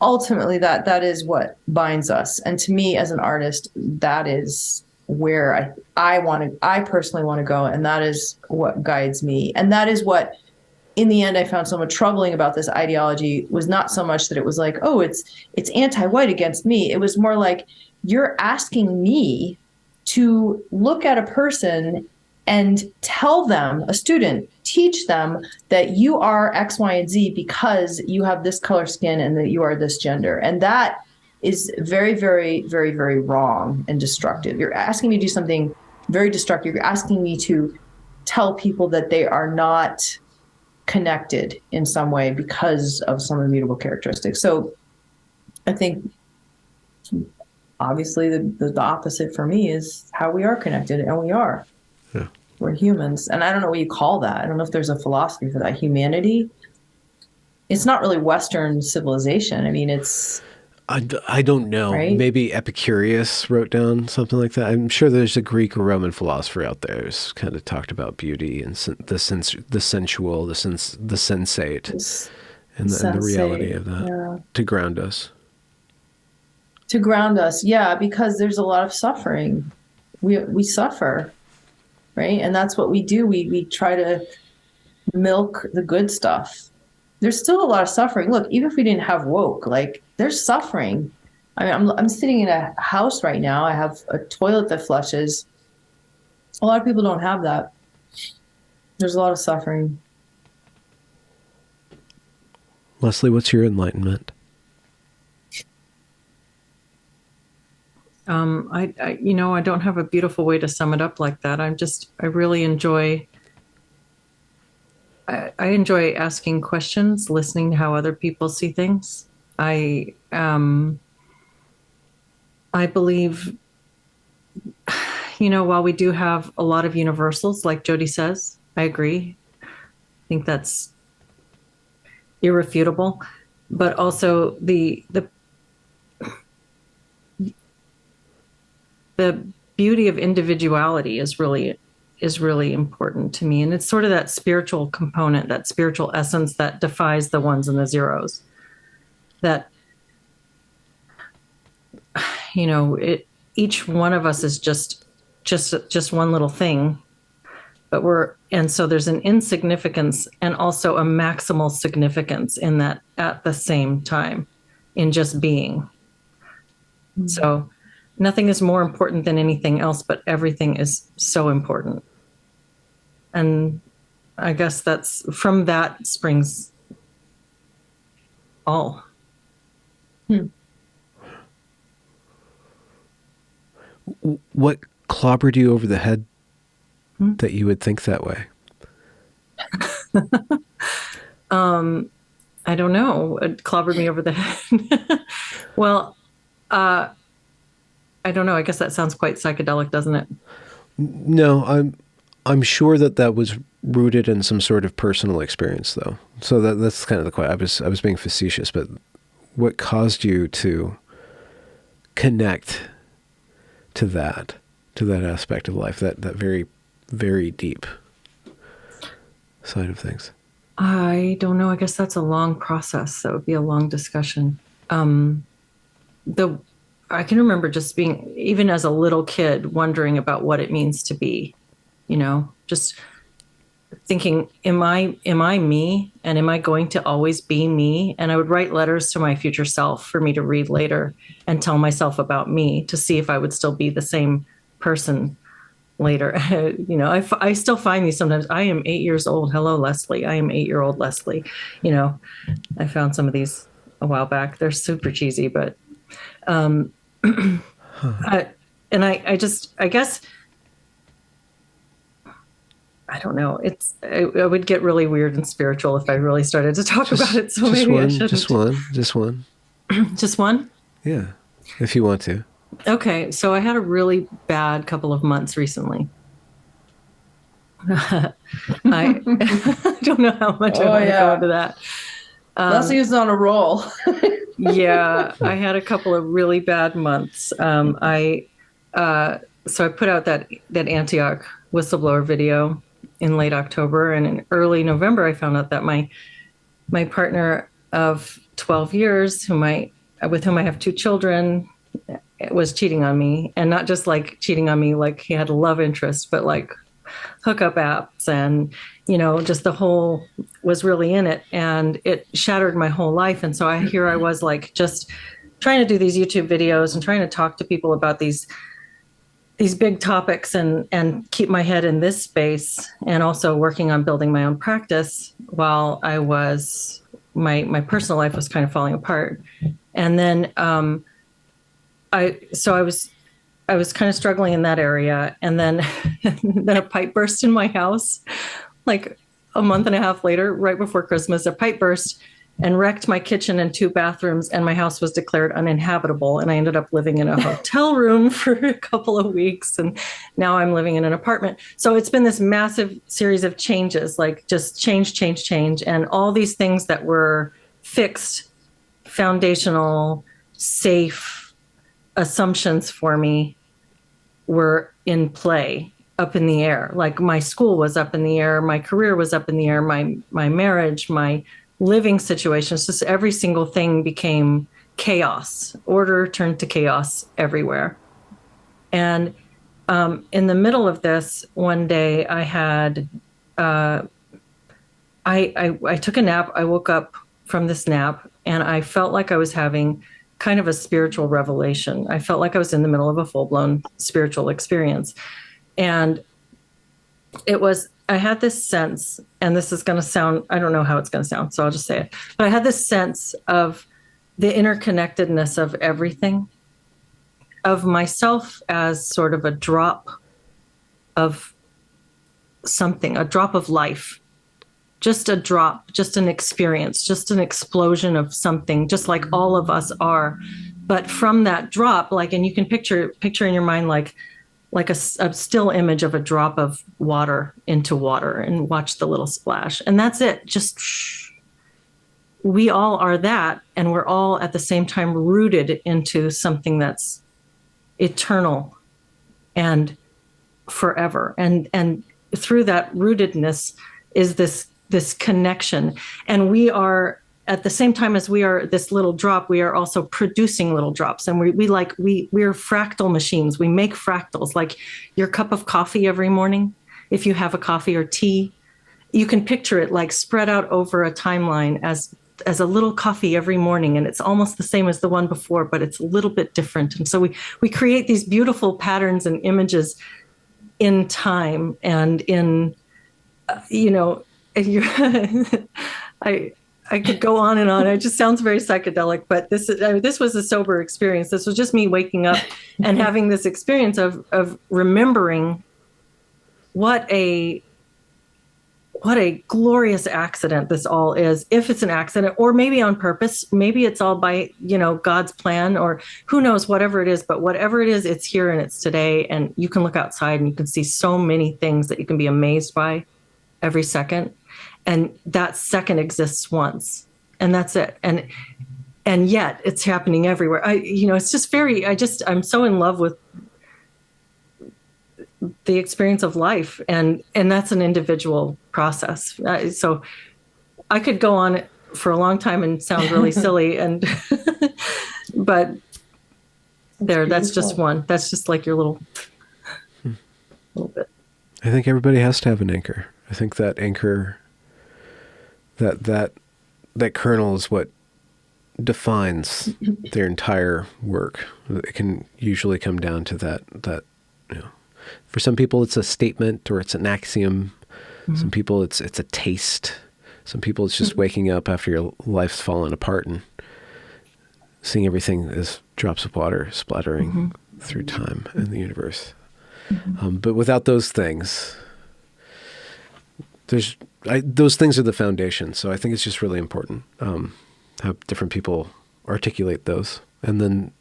ultimately that is what binds us. And to me as an artist, that is where I personally want to go. And that is what guides me. And that is what, in the end, I found so much troubling about this ideology was not so much that it was oh, it's anti-white against me. It was more you're asking me to look at a person and tell them, a student, teach them that you are X, Y, and Z because you have this color skin and that you are this gender. And that is very, very, very, very wrong and destructive. You're asking me to do something very destructive. You're asking me to tell people that they are not connected in some way because of some immutable characteristics. So I think obviously the opposite for me is how we are connected, and we are. Yeah. We're humans. And I don't know what you call that. I don't know if there's a philosophy for that. Humanity. It's not really Western civilization. I mean, it's... I don't know. Right? Maybe Epicurus wrote down something like that. I'm sure there's a Greek or Roman philosopher out there who's kind of talked about beauty and the sensual, the sensate, and the reality of that to ground us. To ground us, yeah, because there's a lot of suffering. We suffer, right? And that's what we do. We try to milk the good stuff. There's still a lot of suffering. Look, even if we didn't have woke, there's suffering. I mean, I'm sitting in a house right now. I have a toilet that flushes. A lot of people don't have that. There's a lot of suffering. Leslie, what's your enlightenment? I don't have a beautiful way to sum it up like that. I really enjoy. I enjoy asking questions, listening to how other people see things. I believe, while we do have a lot of universals, like Jodi says, I agree. I think that's irrefutable, but also the beauty of individuality is really important to me. And it's sort of that spiritual component, that spiritual essence that defies the ones and the zeros. That, each one of us is just one little thing, and so there's an insignificance and also a maximal significance in that at the same time, in just being. Mm-hmm. So nothing is more important than anything else, but everything is so important. And I guess from that springs all. What clobbered you over the head that you would think that way? I don't know. It clobbered me over the head. Well, I don't know. I guess that sounds quite psychedelic, doesn't it? No, I'm sure that was rooted in some sort of personal experience, though. So that's kind of the question. I was being facetious, but what caused you to connect to that aspect of life, that very, very deep side of things? I don't know. I guess that's a long process. That would be a long discussion. Um, the I can remember just being, even as a little kid, wondering about what it means to be, just thinking, am I me? And am I going to always be me? And I would write letters to my future self for me to read later and tell myself about me to see if I would still be the same person later. I still find these sometimes. I am 8 years old. Hello, Leslie. I am 8-year-old Leslie. I found some of these a while back. They're super cheesy, but um, and I guess, I don't know. I would get really weird and spiritual if I really started to talk about it. So maybe I shouldn't. Just one. Just one? Yeah, if you want to. Okay. So I had a really bad couple of months recently. I don't know how much I want to go into that. Leslie is on a roll. Yeah, I had a couple of really bad months. So I put out that Antioch whistleblower video in late October, and in early November, I found out that my partner of 12 years, with whom I have 2 children, was cheating on me, and not just like cheating on me like he had a love interest, but like hookup apps, and just the whole was really in it, and it shattered my whole life. And so here I was, like, just trying to do these YouTube videos and trying to talk to people about these big topics and keep my head in this space, and also working on building my own practice while my personal life was kind of falling apart. And then I was kind of struggling in that area. And then then a pipe burst in my house, like a month and a half later, right before Christmas. A pipe burst and wrecked my kitchen and 2 bathrooms, and my house was declared uninhabitable. And I ended up living in a hotel room for a couple of weeks, and now I'm living in an apartment. So it's been this massive series of changes, like just change, and all these things that were fixed, foundational, safe assumptions for me were in play, up in the air. Like my school was up in the air, my career was up in the air, my marriage, my living situations, just every single thing became chaos. Order turned to chaos everywhere. And in the middle of this, one day I had, I took a nap. I woke up from this nap, and I felt like I was having kind of a spiritual revelation. I felt like I was in the middle of a full-blown spiritual experience. And I had this sense, and this is going to sound, I don't know how it's going to sound, so I'll just say it. But I had this sense of the interconnectedness of everything, of myself as sort of a drop of something, a drop of life, just a drop, just an experience, just an explosion of something, just like all of us are. But from that drop, like, and you can picture in your mind, like a still image of a drop of water into water, and watch the little splash. And that's it. Just, we all are that. And we're all at the same time rooted into something that's eternal and forever. And through that rootedness is this connection. And we are, at the same time as we are this little drop, we are also producing little drops. And we're fractal machines. We make fractals, like your cup of coffee every morning. If you have a coffee or tea, you can picture it like spread out over a timeline as a little coffee every morning. And it's almost the same as the one before, but it's a little bit different. And so we create these beautiful patterns and images in time, and in, I could go on and on. It just sounds very psychedelic, but this was a sober experience. This was just me waking up and having this experience of remembering what a glorious accident this all is. If it's an accident, or maybe on purpose, maybe it's all by, God's plan, or who knows, whatever it is. But whatever it is, it's here and it's today. And you can look outside and you can see so many things that you can be amazed by every second. And that second exists once, and that's it. And yet it's happening everywhere. It's just I'm so in love with the experience of life, and that's an individual process. So I could go on for a long time and sound really silly, but that's just one. That's just like your little bit. I think everybody has to have an anchor. I think that anchor, that kernel is what defines their entire work. It can usually come down to that, for some people it's a statement or it's an axiom. Mm-hmm. Some people it's a taste. Some people it's just waking up after your life's fallen apart and seeing everything as drops of water splattering through time and the universe. Mm-hmm. But without those things, those things are the foundation. So I think it's just really important how different people articulate those. And then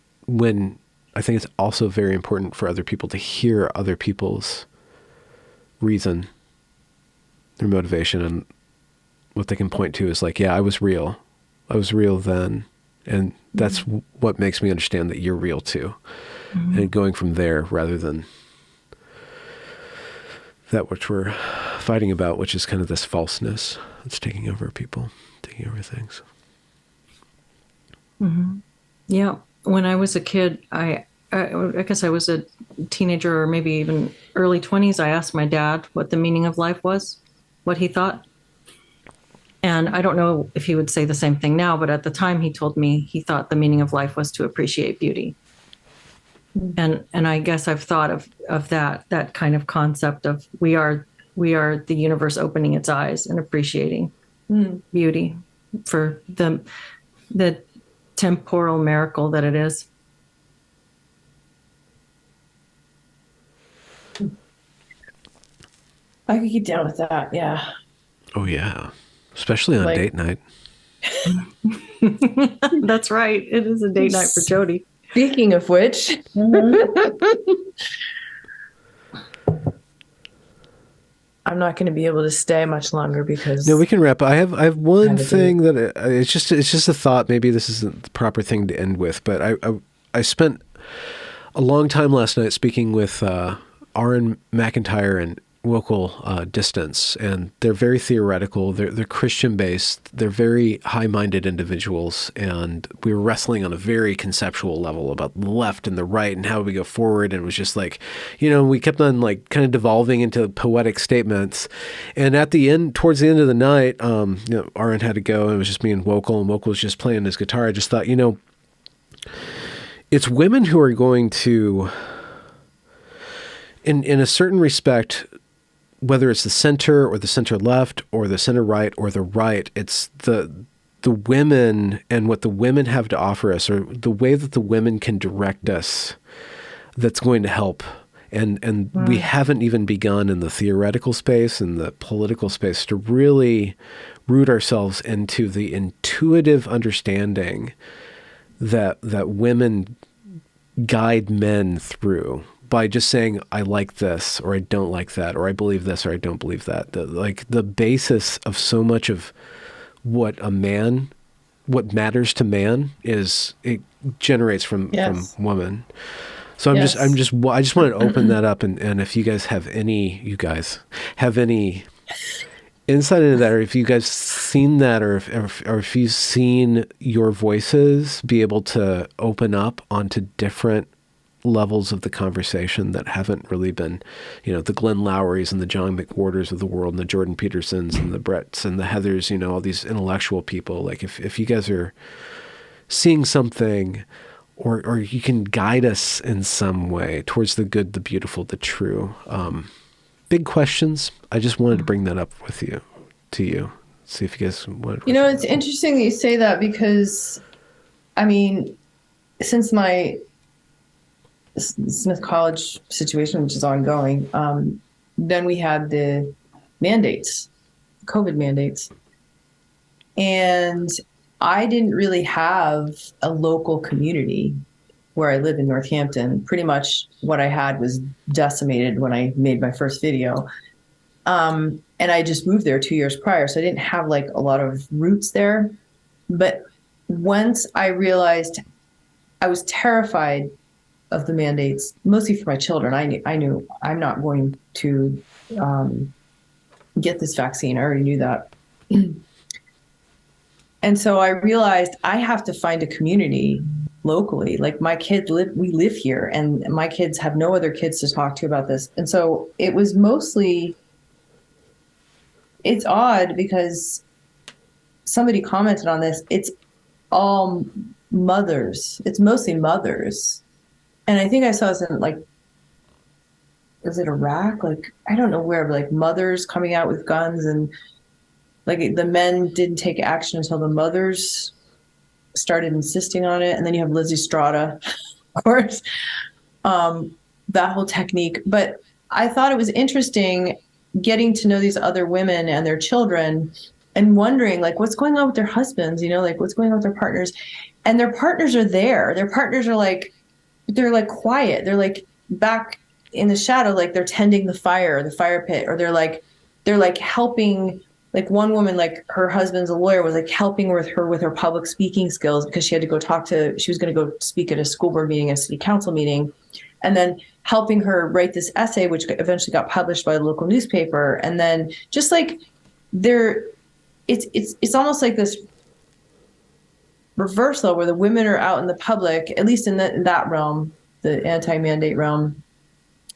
I think it's also very important for other people to hear other people's reason, their motivation, and what they can point to is like, yeah, I was real. I was real then. And that's what makes me understand that you're real too. Mm-hmm. And going from there rather than that which we're fighting about, which is kind of this falseness that's taking over people, taking over things. Mm-hmm. Yeah. When I was a kid, I guess I was a teenager or maybe even early 20s. I asked my dad what the meaning of life was, what he thought. And I don't know if he would say the same thing now, but at the time he told me he thought the meaning of life was to appreciate beauty. And I guess I've thought of that kind of concept of we are the universe opening its eyes and appreciating beauty for the temporal miracle that it is. I could get down with that, yeah. Oh yeah, especially on date night. That's right. It is a date night for Jodi. Speaking of which, I'm not going to be able to stay much longer because no, we can wrap. I have one thing that it's just a thought. Maybe this isn't the proper thing to end with, but I spent a long time last night speaking with Aaron McIntyre and Local Distance, and they're very theoretical. They're Christian based. They're very high-minded individuals, and we were wrestling on a very conceptual level about the left and the right and how we go forward. And it was just like, we kept on like kind of devolving into poetic statements. And at the end, towards the end of the night, Aaron had to go, and it was just me and Local was just playing his guitar. I just thought, it's women who are going to, in a certain respect, whether it's the center or the center left or the center right or the right, it's the women and what the women have to offer us, or the way that the women can direct us, that's going to help. And we haven't even begun in the theoretical space and the political space to really root ourselves into the intuitive understanding that women guide men through. By just saying, I like this, or I don't like that, or I believe this, or I don't believe that. The basis of so much of what matters to man it generates from woman. So I just wanted to open that up, and if you guys have any insight into that, or if you guys seen that, or if you've seen your voices be able to open up onto different levels of the conversation that haven't really been, the Glenn Lowrys and the John McWhorters of the world and the Jordan Petersons and the Bretts and the Heathers, all these intellectual people. Like if you guys are seeing something or you can guide us in some way towards the good, the beautiful, the true, big questions. I just wanted to bring that up to you. See if you guys want. It's interesting that you say that because, since my Smith College situation, which is ongoing, then we had the mandates, COVID mandates. And I didn't really have a local community where I live in Northampton. Pretty much what I had was decimated when I made my first video. And I just moved there 2 years prior, so I didn't have like a lot of roots there. But once I realized, I was terrified of the mandates, mostly for my children. I knew I'm not going to get this vaccine. I already knew that. And so I realized I have to find a community locally. Like we live here, and my kids have no other kids to talk to about this. And so it was mostly, it's odd because somebody commented on this. It's all mothers. It's mostly mothers. And I think I saw this in like, was it Iraq? Like, I don't know where, but like mothers coming out with guns, and like the men didn't take action until the mothers started insisting on it. And then you have Lizzie Strata, of course, that whole technique. But I thought it was interesting getting to know these other women and their children and wondering like what's going on with their husbands, like what's going on with their partners. And their partners are there. Their partners are like, they're like quiet. They're like back in the shadow, like they're tending the fire pit, or they're like helping. Like one woman, like her husband's a lawyer, was like helping with her public speaking skills because she had to go she was going to go speak at a school board meeting, a city council meeting, and then helping her write this essay, which eventually got published by the local newspaper. And then just like it's almost like this reversal where the women are out in the public, at least in that realm, the anti-mandate realm,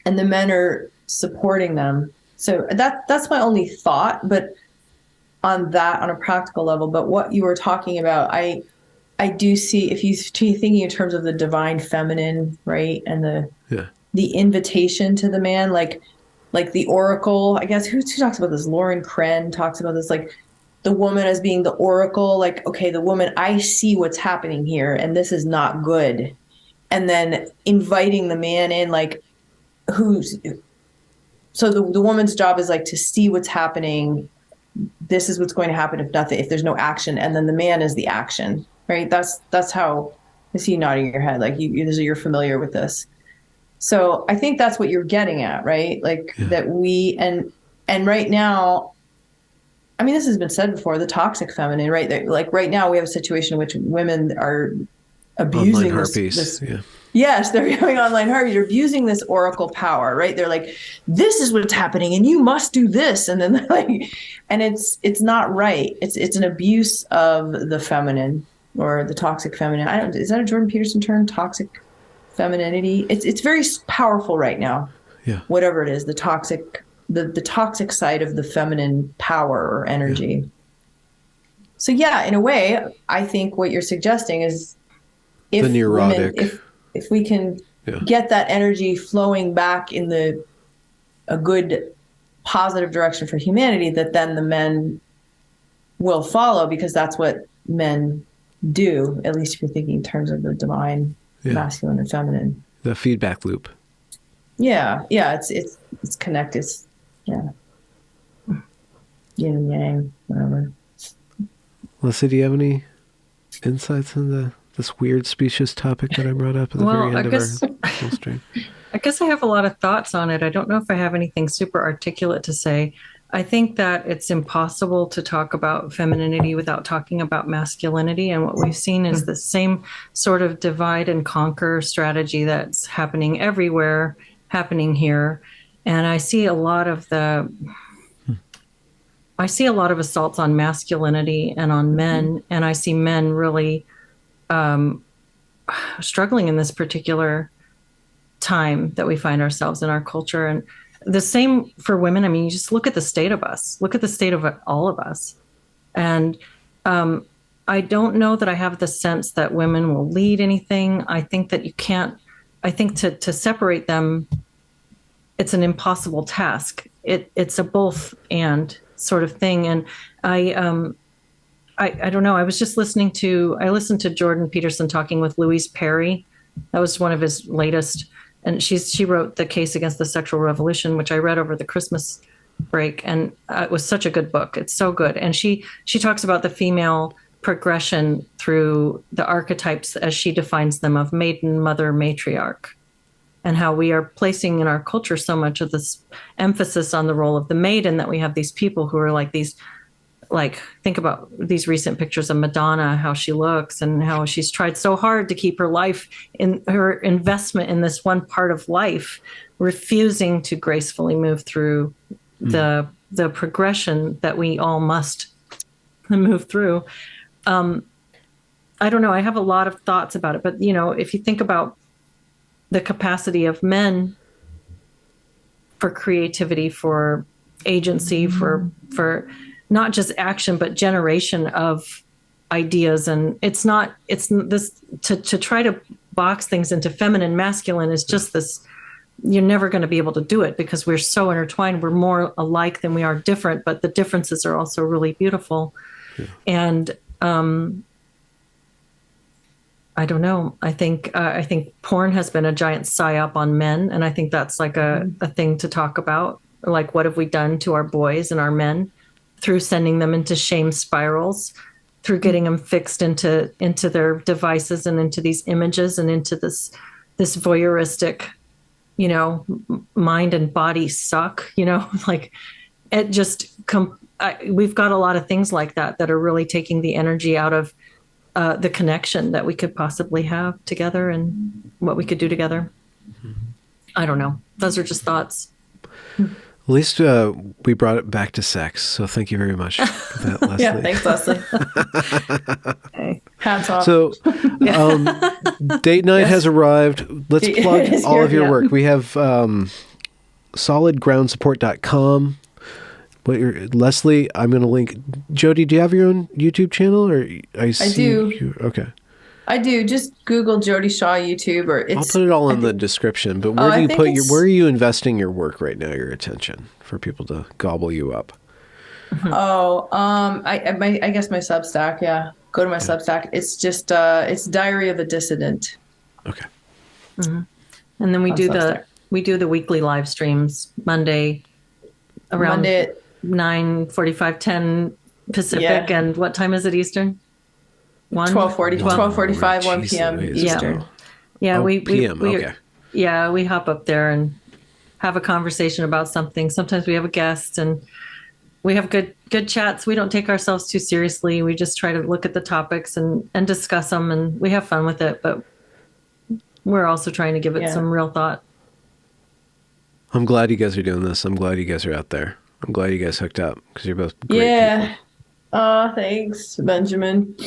and the men are supporting them. So that's my only thought, but on a practical level. But what you were talking about, I do see, if you're thinking in terms of the divine feminine, right, and the invitation to the man, like the oracle, I guess, who talks about this? Lauren Kren talks about this, like the woman as being the oracle, like, okay, the woman, I see what's happening here, and this is not good. And then inviting the man in, like, so the woman's job is like to see what's happening. This is what's going to happen if there's no action, and then the man is the action, right? That's how I see you nodding your head, like you're familiar with this. So I think that's what you're getting at, right? Like that and right now, I mean, this has been said before, the toxic feminine, right? Like right now we have a situation in which women are abusing this. Yes, they're going online harpies. They're abusing this oracle power, right? They're like, this is what's happening and you must do this. And then they're like, and it's not right. It's an abuse of the feminine or the toxic feminine. Is that a Jordan Peterson term? Toxic femininity? It's very powerful right now. Yeah. Whatever it is, the toxic side of the feminine power or energy. Yeah. So yeah, in a way, I think what you're suggesting is if the neurotic. If we can get that energy flowing back in a good, positive direction for humanity, that then the men will follow, because that's what men do, at least if you're thinking in terms of the divine, masculine and feminine. The feedback loop. Yeah. It's connected. Yeah. Yin and yang, whatever. Melissa, do you have any insights on this weird specious topic that I brought up at the very end of our stream? I guess I have a lot of thoughts on it. I don't know if I have anything super articulate to say. I think that it's impossible to talk about femininity without talking about masculinity. And what we've seen is the same sort of divide and conquer strategy that's happening everywhere, happening here. And I see a lot of assaults on masculinity and on men. And I see men really struggling in this particular time that we find ourselves in our culture. And the same for women. I mean, you just look at the state of us, look at the state of all of us. And I don't know that I have the sense that women will lead anything. I think that you can't, I think to separate them, it's an impossible task. It's a both and sort of thing. And I don't know. I was just listened to Jordan Peterson talking with Louise Perry. That was one of his latest. And she wrote The Case Against the Sexual Revolution, which I read over the Christmas break. And it was such a good book. It's so good. And she talks about the female progression through the archetypes as she defines them of maiden, mother, matriarch, and how we are placing in our culture so much of this emphasis on the role of the maiden, that we have these people who are like these, like, think about these recent pictures of Madonna, how she looks and how she's tried so hard to keep her life in her investment in this one part of life, refusing to gracefully move through the progression that we all must move through. I don't know. I have a lot of thoughts about it, but if you think about the capacity of men for creativity, for agency, for not just action, but generation of ideas. And it's this to try to box things into feminine, masculine is just this, you're never going to be able to do it because we're so intertwined. We're more alike than we are different, but the differences are also really beautiful. Yeah. And, I don't know. I think porn has been a giant psyop on men. And I think that's like a thing to talk about. Like, what have we done to our boys and our men through sending them into shame spirals, through getting them fixed into their devices and into these images and into this voyeuristic, mind and body suck, like it just, we've got a lot of things like that are really taking the energy out of the connection that we could possibly have together and what we could do together. I don't know. Those are just thoughts. At least we brought it back to sex, so thank you very much for that, Leslie. Yeah, thanks, Leslie. Okay. Hats off. So, date night has arrived. Let's plug all of your work. We have solidgroundsupport.com. Leslie, I'm going to link. Jodi, do you have your own YouTube channel? Or I do. Okay. I do. Just Google Jodi Shaw YouTube, or I'll put it all in the description. But where do you put where are you investing your work right now? Your attention for people to gobble you up. I guess my Substack. Yeah, go to my Substack. It's just it's Diary of a Dissident. Okay. Mm-hmm. And then we do the weekly live streams Monday around 9:45, 10 Pacific, and what time is it Eastern? 12:45, 1 p.m. Eastern. Yeah, we okay. Yeah, we hop up there and have a conversation about something. Sometimes we have a guest and we have good chats. We don't take ourselves too seriously. We just try to look at the topics and discuss them, and we have fun with it, but we're also trying to give it some real thought. I'm glad you guys are doing this. I'm glad you guys are out there. I'm glad you guys hooked up because you're both great people. Oh, thanks, Benjamin.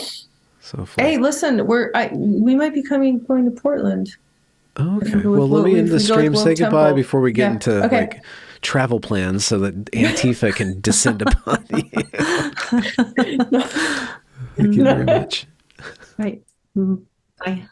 So fun. Hey, listen, we might be going to Portland. Oh, okay. Well, let me end the stream. Say goodbye before we get into like travel plans so that Antifa can descend upon you. Thank you very much. Right. Bye.